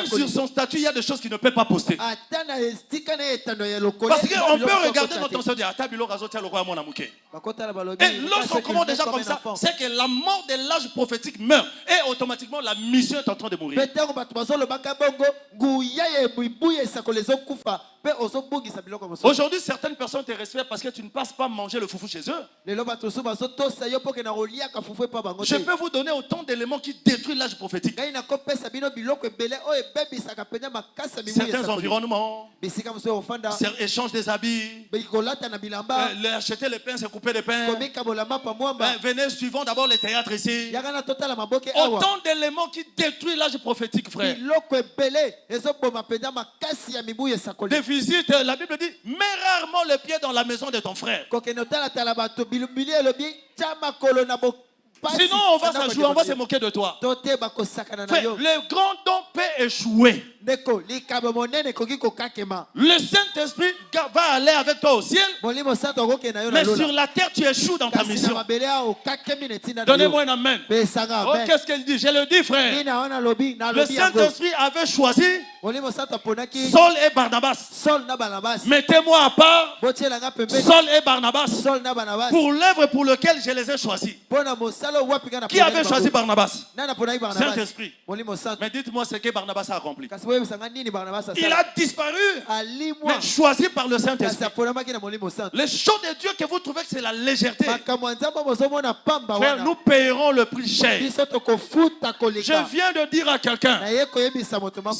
sur son statut, il y a des choses qu'il ne peut pas poster. Parce qu'on peut regarder notre ancien dire, et lorsqu'on commence déjà comme ça, c'est que la mort de l'âge prophétique meurt. Et automatiquement, la mission est en train de mourir. Aujourd'hui, certaines personnes te respectent parce que tu ne passes pas manger le foufou chez eux. Je peux vous donner autant d'éléments qui détruisent l'âge prophétique. Certains environnements, échange des habits, acheter les pains, c'est couper les pains. Venez, suivons d'abord les théâtres ici. Autant d'éléments qui détruisent l'âge prophétique, frère. Des visites, la Bible dit, mets rarement le pied dans la maison de ton frère. Sinon, on va s'ajouer, on va se moquer de toi. Frère, le grand don peut échouer. Le Saint-Esprit va aller avec toi au ciel. Mais sur la terre, tu échoues dans ta mission. Donnez-moi un amen. Oh, qu'est-ce qu'elle dit? Je le dis, frère. Le Saint-Esprit avait choisi Saul et Barnabas. Mettez-moi à part Saul et Barnabas pour l'œuvre pour laquelle je les ai choisis. Qui avait choisi Barnabas? Saint-Esprit. Mais dites-moi ce que Barnabas a accompli. Il a disparu, mais choisi par le Saint-Esprit. Les choses de Dieu que vous trouvez que c'est la légèreté, frère, nous payerons le prix cher. Je viens de dire à quelqu'un,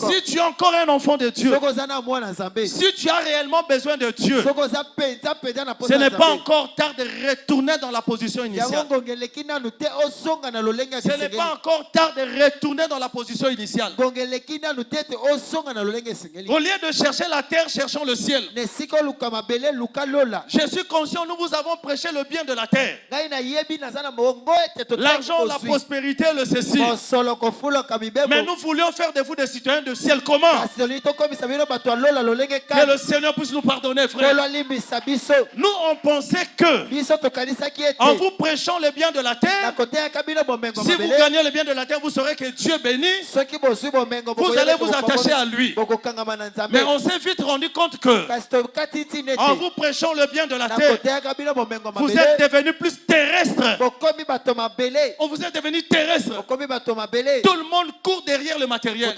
si tu es encore un enfant de Dieu, si tu as réellement besoin de Dieu, ce n'est pas encore tard de retourner dans la position initiale. Ce n'est pas encore tard de retourner dans la position initiale. Au lieu de chercher la terre, cherchons le ciel. Je suis conscient, nous vous avons prêché le bien de la terre. L'argent, la prospérité, le ceci. Mais nous voulions faire de vous des citoyens de ciel. Comment? Que le Seigneur puisse nous pardonner, frère. Nous, on pensait que en vous prêchant le bien de la terre, si vous gagnez le bien de la terre, vous saurez que Dieu bénit. Vous allez vous attacher à lui. Mais on s'est vite rendu compte que en vous prêchant le bien de la terre, vous êtes devenu plus terrestre. On vous est devenu terrestre. Tout le monde court derrière le matériel.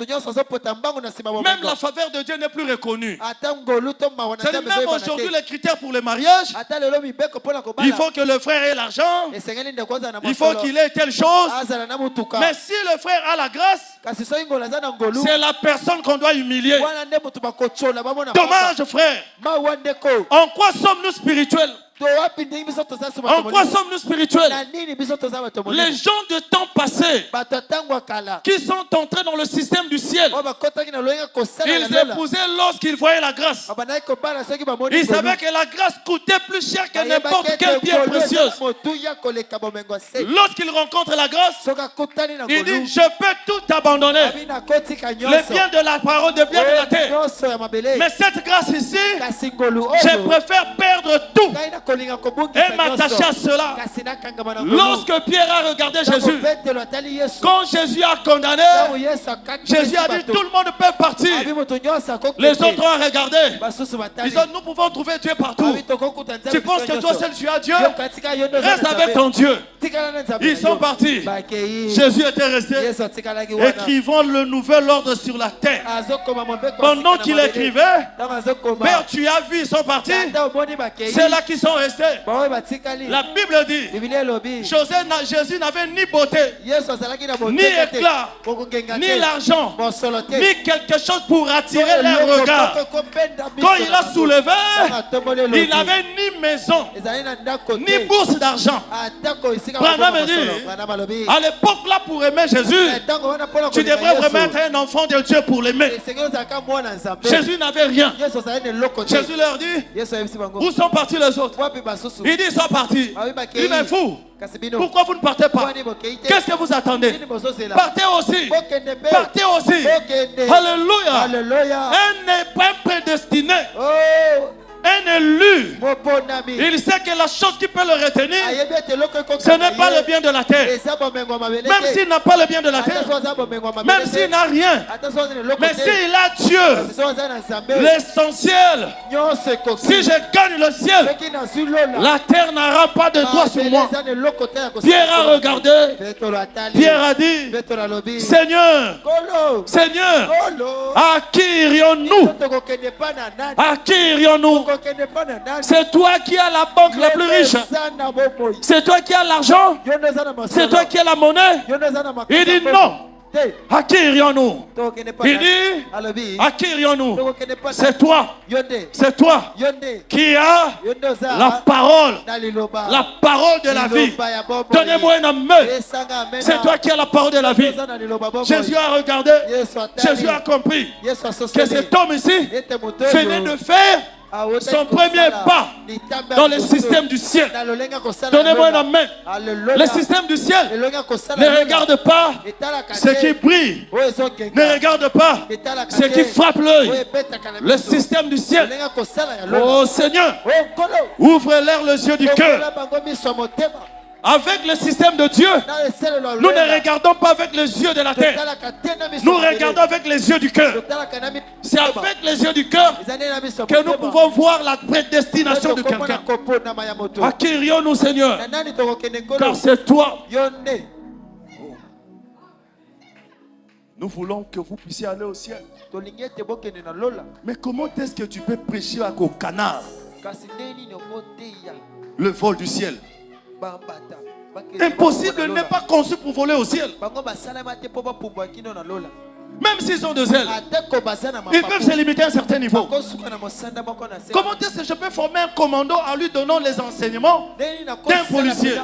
Même la faveur de Dieu n'est plus reconnue. C'est même aujourd'hui les critères pour le mariage. Il faut que le frère ait l'argent. Il faut qu'il ait telle chose. Mais si le frère a la grâce, c'est la personne qu'on doit humilier. Dommage, frère. En quoi sommes-nous spirituels? En quoi sommes-nous spirituels? Les gens de temps passé qui sont entrés dans le système du ciel, ils épousaient lorsqu'ils voyaient la grâce. Ils savaient que la grâce coûtait plus cher que n'importe quelle pierre précieuse. Lorsqu'ils rencontrent la grâce, ils disent, je peux tout abandonner. Le bien de la parole, de bien de la terre. Mais cette grâce ici, je préfère perdre tout et m'attacher à cela. Lorsque Pierre a regardé Jésus, quand Jésus a condamné, Jésus a dit tout le monde peut partir. Les autres ont regardé. Ils ont, nous pouvons trouver Dieu partout. Tu penses que toi seul tu as Dieu? Reste avec ton Dieu. Ils sont partis. Jésus était resté. Écrivant le nouvel ordre sur la terre. Pendant qu'il écrivait, Père, tu as vu, ils sont partis. C'est là qu'ils sont restés. La Bible dit, Jésus n'avait ni beauté, ni éclat, ni l'argent, ni quelque chose pour attirer les regards. Quand il a soulevé, il n'avait ni maison, ni bourse d'argent. Branham dit, à l'époque là, pour aimer Jésus, tu devrais vraiment être un enfant de Dieu pour l'aimer. Jésus n'avait rien. Jésus leur dit, où sont partis les autres? Il dit, ils sont partis. Il dit, mais vous, pourquoi vous ne partez pas? Qu'est-ce que vous attendez? Partez aussi. Partez aussi. Alléluia. Un n'est pas prédestiné. Un élu, il sait que la chose qui peut le retenir, ce n'est pas le bien de la terre. Même s'il n'a pas le bien de la terre, même s'il n'a rien, mais s'il a Dieu, l'essentiel, si je gagne le ciel, la terre n'aura pas de droit sur moi. Pierre a regardé, Pierre a dit, Seigneur, Seigneur, à qui irions-nous? À qui irions-nous? C'est toi qui as la banque la plus riche. C'est toi qui as l'argent. C'est toi qui as la monnaie. Il dit non. À qui irions-nous? Il dit, à qui irions-nous? C'est toi. C'est toi qui as la parole de la vie. Donnez-moi un amen. C'est toi qui as la parole de la vie. Jésus a regardé. Jésus a compris que cet homme ici venait de faire son premier pas dans le système du ciel. Donnez-moi un amen. Le système du ciel ne regarde pas ce qui brille, ne regarde pas ce qui frappe l'œil. Le système du ciel. Oh Seigneur, ouvre-leur les yeux du cœur. Avec le système de Dieu, nous ne regardons pas avec les yeux de la terre. Nous regardons avec les yeux du cœur. C'est avec les yeux du cœur que nous pouvons voir la prédestination de quelqu'un. À qui irions-nous, Seigneur? Car c'est toi. Nous voulons que vous puissiez aller au ciel. Mais comment est-ce que tu peux prêcher au canard le vol du ciel? Impossible, n'est pas conçu pour voler au ciel. Même s'ils ont de zèle, ils peuvent se limiter à un certain niveau. Comment est-ce que je peux former un commando en lui donnant les enseignements d'un policier?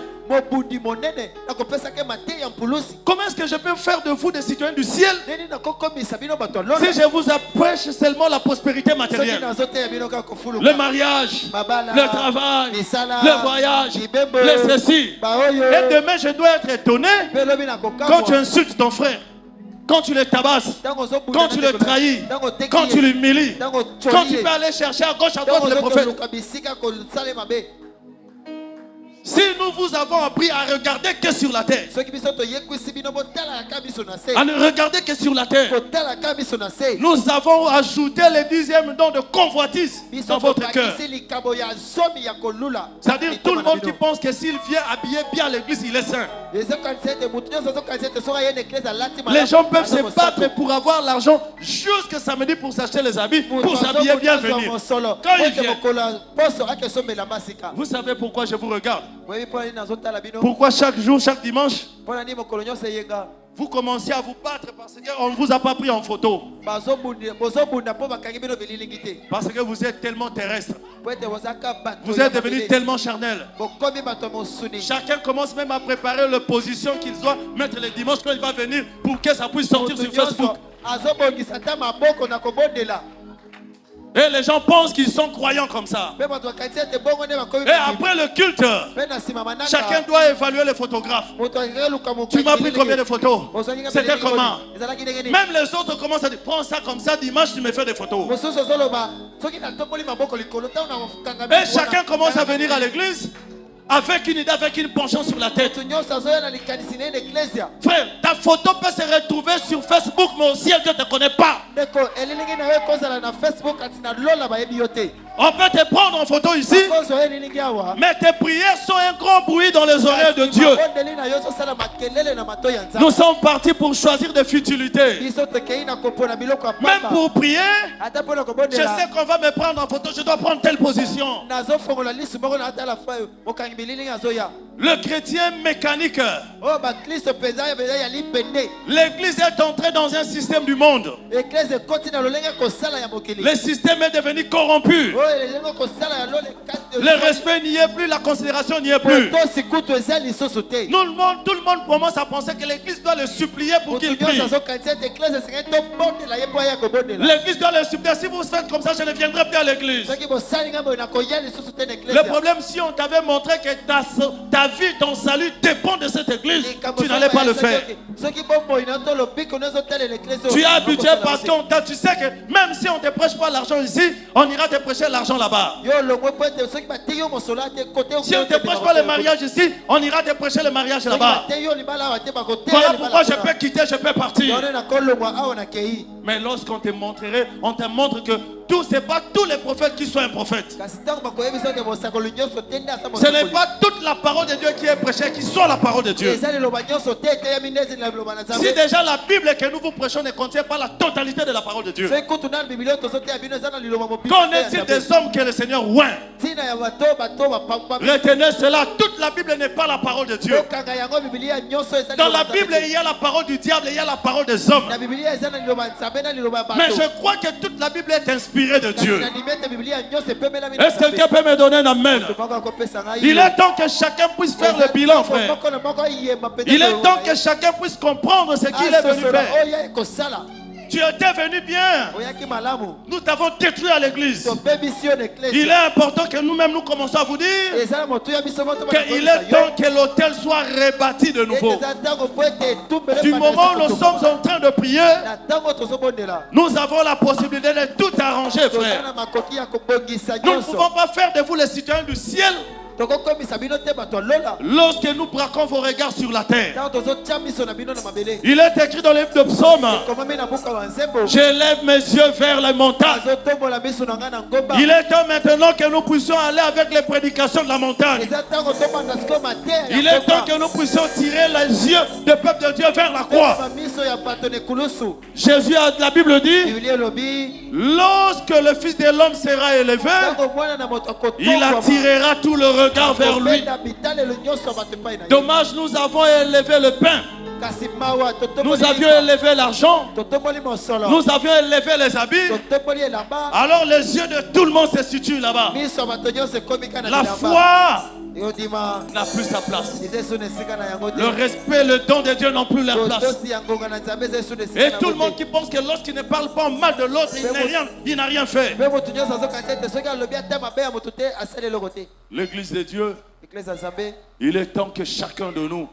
Comment est-ce que je peux faire de vous des citoyens du ciel si je vous apprêche seulement la prospérité matérielle? Le mariage, le travail, le voyage, le ceci. Et demain je dois être étonné quand tu insultes ton frère, quand tu le tabasses, quand tu le trahis, quand tu l'humilies, quand tu vas aller chercher à gauche à droite les prophètes. Si nous vous avons appris à regarder que sur la terre, à ne regarder que sur la terre, nous avons ajouté le 10e don de convoitise dans votre cœur. C'est-à-dire tout le monde qui pense que s'il vient habiller bien l'église, il est saint. Les gens peuvent se battre pour avoir l'argent jusqu'à samedi pour s'acheter les habits, pour s'habiller bien venir. Quand ils viennent, vous savez pourquoi je vous regarde? Pourquoi chaque jour, chaque dimanche, vous commencez à vous battre parce qu'on ne vous a pas pris en photo? Parce que vous êtes tellement terrestre. Vous êtes devenu tellement charnel. Chacun commence même à préparer les positions qu'il doit mettre les dimanches quand il va venir pour que ça puisse sortir sur Facebook. Et les gens pensent qu'ils sont croyants comme ça. Et après le culte, chacun doit évaluer les photographes. Tu m'as pris combien de photos? C'était comment? Même les autres commencent à dire, prends ça comme ça, dimanche tu me fais des photos. Et chacun commence à venir à l'église avec une idée, avec une penchant sur la tête. Frère, ta photo peut se retrouver sur Facebook, mais au ciel, Dieu ne te connaît pas. On peut te prendre en photo ici, mais tes prières sont un grand bruit dans les oreilles de Dieu. Nous sommes partis pour choisir des futilités. Même pour prier, je sais qu'on va me prendre en photo, je dois prendre telle position. Le chrétien mécanique, l'église est entrée dans un système du monde. Le système est devenu corrompu. Le respect n'y est plus, la considération n'y est plus. Tout le monde commence à penser que l'église doit le supplier pour qu'il prie. L'église doit le supplier. Si vous faites comme ça, je ne viendrai plus à l'église. Le problème, si on t'avait montré que ta vie, ton salut dépend de cette église, tu n'allais pas le faire. Tu es habitué parce que tu sais que même si on ne te prêche pas l'argent ici, on ira te prêcher l'argent là-bas. Si on ne te prêche pas le mariage ici, on ira te prêcher le mariage là-bas. Voilà pourquoi je peux quitter, je peux partir. Mais lorsqu'on te montrerait, on te montre que ce n'est pas tous les prophètes qui sont un prophète. Ce n'est pas toute la parole de Dieu qui est prêchée, qui soit la parole de Dieu. Si déjà la Bible que nous vous prêchons ne contient pas la totalité de la parole de Dieu, qu'en est-il des hommes que le Seigneur oint? Retenez cela, toute la Bible n'est pas la parole de Dieu. Dans la Bible, il y a la parole du diable et il y a la parole des hommes. Mais je crois que toute la Bible est inspirée de Dieu. Est-ce que quelqu'un peut me donner un amen? Il est temps que chacun puisse faire le bilan, frère. Il est temps que chacun puisse comprendre ce qu'il est venu faire. Tu étais venu bien. Nous t'avons détruit à l'église. Il est important que nous-mêmes nous commençons à vous dire qu'il est temps que l'autel soit rebâti de nouveau. Du moment où nous sommes en train de prier, nous avons la possibilité de tout arranger, frère. Nous ne pouvons pas faire de vous les citoyens du ciel lorsque nous braquons vos regards sur la terre. Il est écrit dans le livre de Psaume: j'élève mes yeux vers les montagnes. Il est temps maintenant que nous puissions aller avec les prédications de la montagne. Il est temps que nous puissions tirer les yeux du peuple de Dieu vers la croix. Jésus, la Bible dit, lorsque le Fils de l'homme sera élevé, il attirera tout le regard vers lui. Dommage, nous avons élevé le pain. Nous avions élevé l'argent. Nous avions élevé les habits. Alors les yeux de tout le monde se situent là-bas. La foi n'a plus sa place. Le respect, le don de Dieu n'ont plus leur place. Et tout le monde qui pense que lorsqu'il ne parle pas mal de l'autre, il n'a rien fait. L'église de Dieu, il est temps que chacun de nous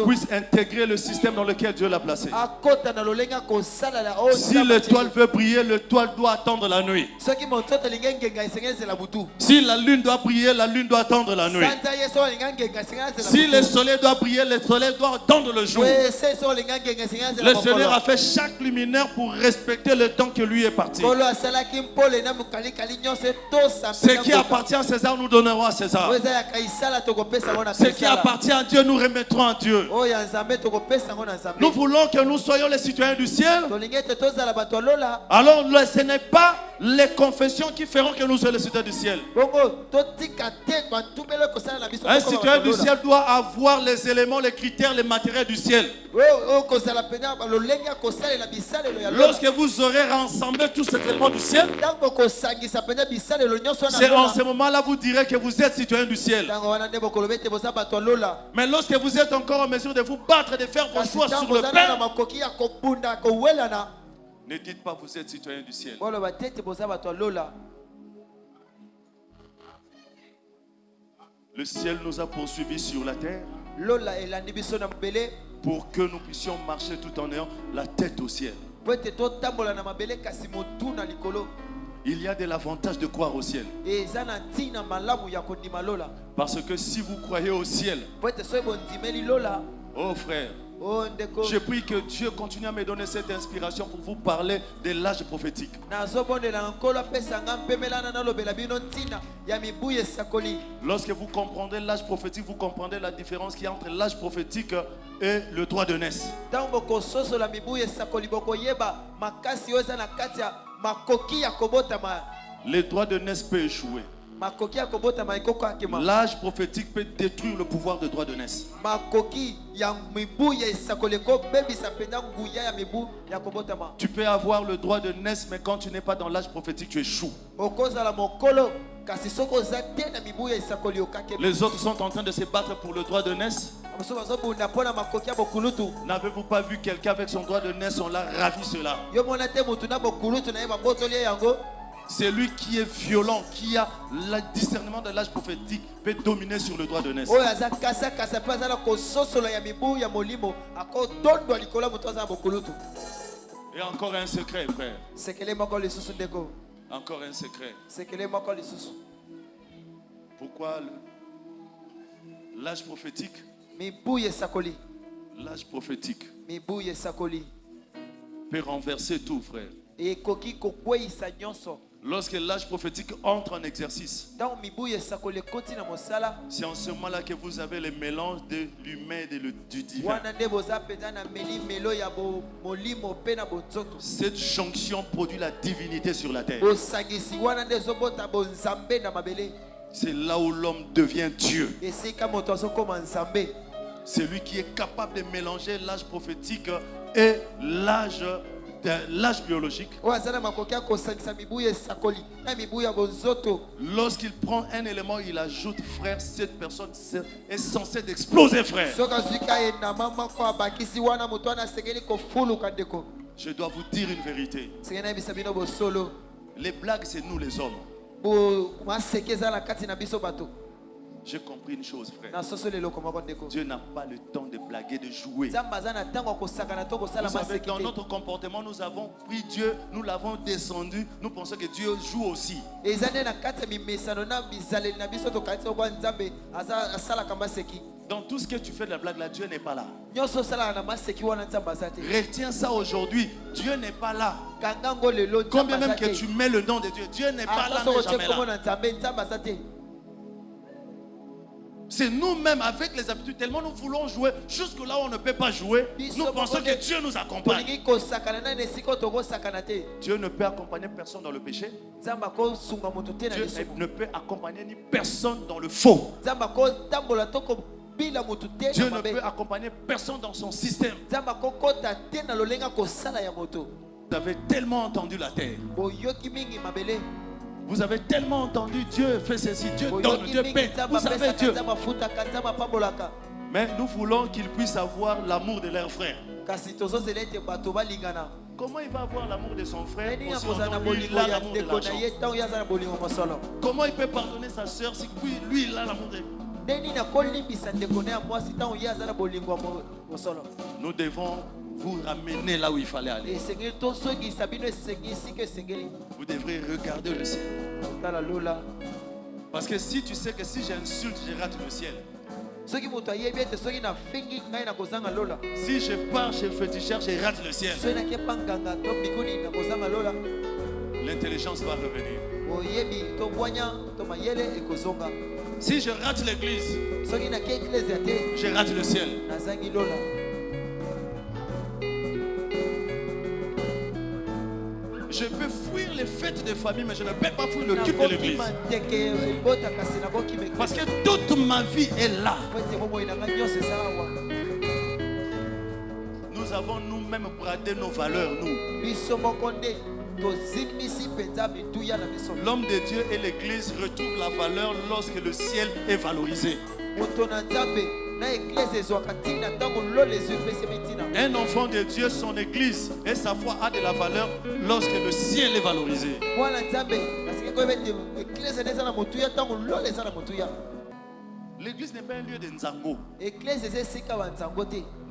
puisse intégrer le système dans lequel Dieu l'a placé. Si l'étoile veut briller, l'étoile doit attendre la nuit. Si la lune doit briller, la lune doit attendre la nuit. Si le soleil doit briller, le soleil doit attendre le jour. Le Seigneur a fait chaque luminaire pour respecter le temps que lui est parti. Ce qui appartient à César, nous donnerons à César. Ce qui appartient à Dieu, nous remettrons à Dieu. Nous voulons que nous soyons les citoyens du ciel. Alors ce n'est pas les confessions qui feront que nous soyons les citoyens du ciel. Un citoyen du ciel doit avoir les éléments, les critères, les matériels du ciel. Lorsque vous aurez rassemblé tous ces éléments du ciel, c'est en ce moment-là vous direz que vous êtes citoyen du ciel. Mais lorsque vous êtes encore en mesure de vous battre et de faire vos choix sur le pain, ne dites pas vous êtes citoyen du ciel. Le ciel nous a poursuivis sur la terre pour que nous puissions marcher tout en ayant la tête au ciel. Il y a de l'avantage de croire au ciel. Parce que si vous croyez au ciel, oh frère, je prie que Dieu continue à me donner cette inspiration pour vous parler de l'âge prophétique. Lorsque vous comprendrez l'âge prophétique, vous comprendrez la différence qu'il y a entre l'âge prophétique et le droit de naissance. Le droit de naissance peut échouer. L'âge prophétique peut détruire le pouvoir de droit de naissance. Tu peux avoir le droit de naissance, mais quand tu n'es pas dans l'âge prophétique, tu échoues. Les autres sont en train de se battre pour le droit de naissance. N'avez-vous pas vu quelqu'un avec son droit de naissance? On l'a ravi cela. C'est lui qui est violent, qui a le discernement de l'âge prophétique, peut dominer sur le droit de naissance. Et encore un secret, frère. Encore un secret. Pourquoi l'âge prophétique? L'âge prophétique peut renverser tout, frère. Lorsque l'âge prophétique entre en exercice, c'est en ce moment-là que vous avez le mélange de l'humain et du divin. Cette jonction produit la divinité sur la terre. C'est là où l'homme devient Dieu. C'est lui qui est capable de mélanger l'âge prophétique et l'âge biologique. Lorsqu'il prend un élément, il ajoute, frère, cette personne est censée exploser, frère. Je dois vous dire une vérité. Les blagues, c'est nous les hommes. J'ai compris une chose, frère. Dieu n'a pas le temps de blaguer, de jouer. Vous savez, dans notre comportement, nous avons pris Dieu, nous l'avons descendu, nous pensons que Dieu joue aussi. Dans tout ce que tu fais de la blague là, Dieu n'est pas là. Retiens ça aujourd'hui, Dieu n'est pas là. Combien même que tu mets le nom de Dieu, Dieu n'est pas là, mais jamais là. C'est nous-mêmes avec les habitudes, tellement nous voulons jouer, jusque là où on ne peut pas jouer, nous pensons que Dieu nous accompagne. Dieu ne peut accompagner personne dans le péché. Dieu ne peut accompagner ni personne dans le faux. Dieu ne peut accompagner personne dans son système. Vous avez tellement entendu la terre. Vous avez tellement entendu Dieu fait ceci, Dieu donne, Dieu paie. Vous savez Dieu. Mais nous voulons qu'ils puissent avoir l'amour de leur frère. Comment il va avoir l'amour de son frère? Lui, il a l'amour de l'argent. Comment il peut pardonner sa soeur si lui, il a l'amour de... Nous devons vous ramener là où il fallait aller. Vous devrez regarder le ciel. Parce que si tu sais que si j'insulte, je rate le ciel. Si je pars chez le féticheur, je rate le ciel. L'intelligence va revenir. Si je rate l'église, je rate le ciel. Je peux fuir les fêtes de famille, mais je ne peux pas fuir le culte de l'église. Parce que toute ma vie est là. Nous avons nous-mêmes bradé nos valeurs, nous. L'homme de Dieu et l'église retrouvent la valeur lorsque le ciel est valorisé. Un enfant de Dieu, son église et sa foi a de la valeur lorsque le ciel est valorisé. L'église n'est pas un lieu de nzango.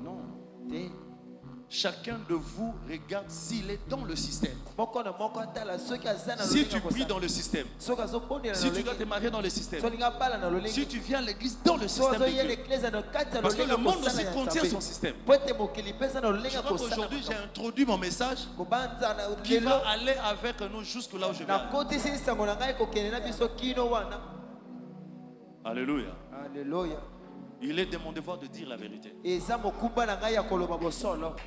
Non. Chacun de vous regarde s'il est dans le système. Si tu pries dans le système, si tu dois te marier dans le système, si tu viens à l'église dans le système de Dieu. Parce que le monde aussi contient son système. Je crois qu'aujourd'hui j'ai introduit mon message qui va aller avec nous jusque là où je vais. Alléluia. Alléluia. Il est de mon devoir de dire la vérité.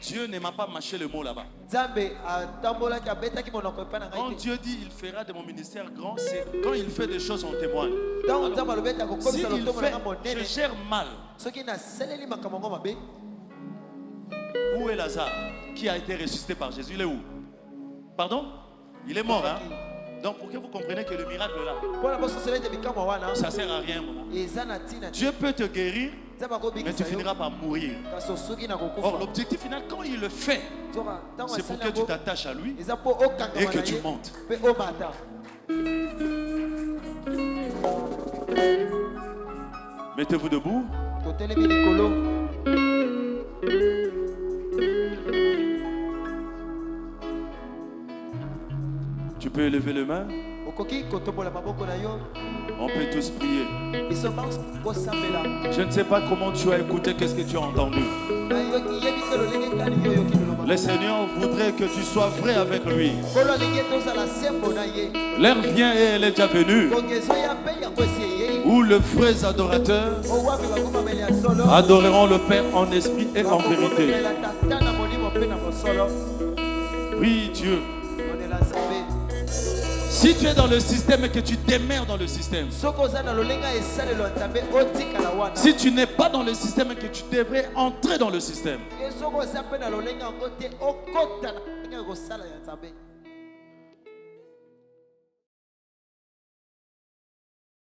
Dieu ne m'a pas mâché le mot là-bas. Quand Dieu dit il fera de mon ministère grand, c'est quand il fait des choses en témoigne. Alors, si il fait, je gère mal. Où est Lazare qui a été ressuscité par Jésus? Il est où? Pardon? Il est mort, hein? Donc pour que vous compreniez que le miracle là, ça ne sert à rien. Dieu peut te guérir, mais tu finiras par mourir. Or l'objectif final, quand il le fait, c'est pour que tu t'attaches à lui et que tu montes. Mettez-vous debout. Tu peux élever les mains. On peut tous prier. Je ne sais pas comment tu as écouté, qu'est-ce que tu as entendu. Le Seigneur voudrait que tu sois vrai avec lui. L'heure vient et elle est déjà venue, où les vrais adorateurs adoreront le Père en esprit et en vérité. Oui, Dieu. Si tu es dans le système et que tu démères dans le système, si tu n'es pas dans le système et que tu devrais entrer dans le système,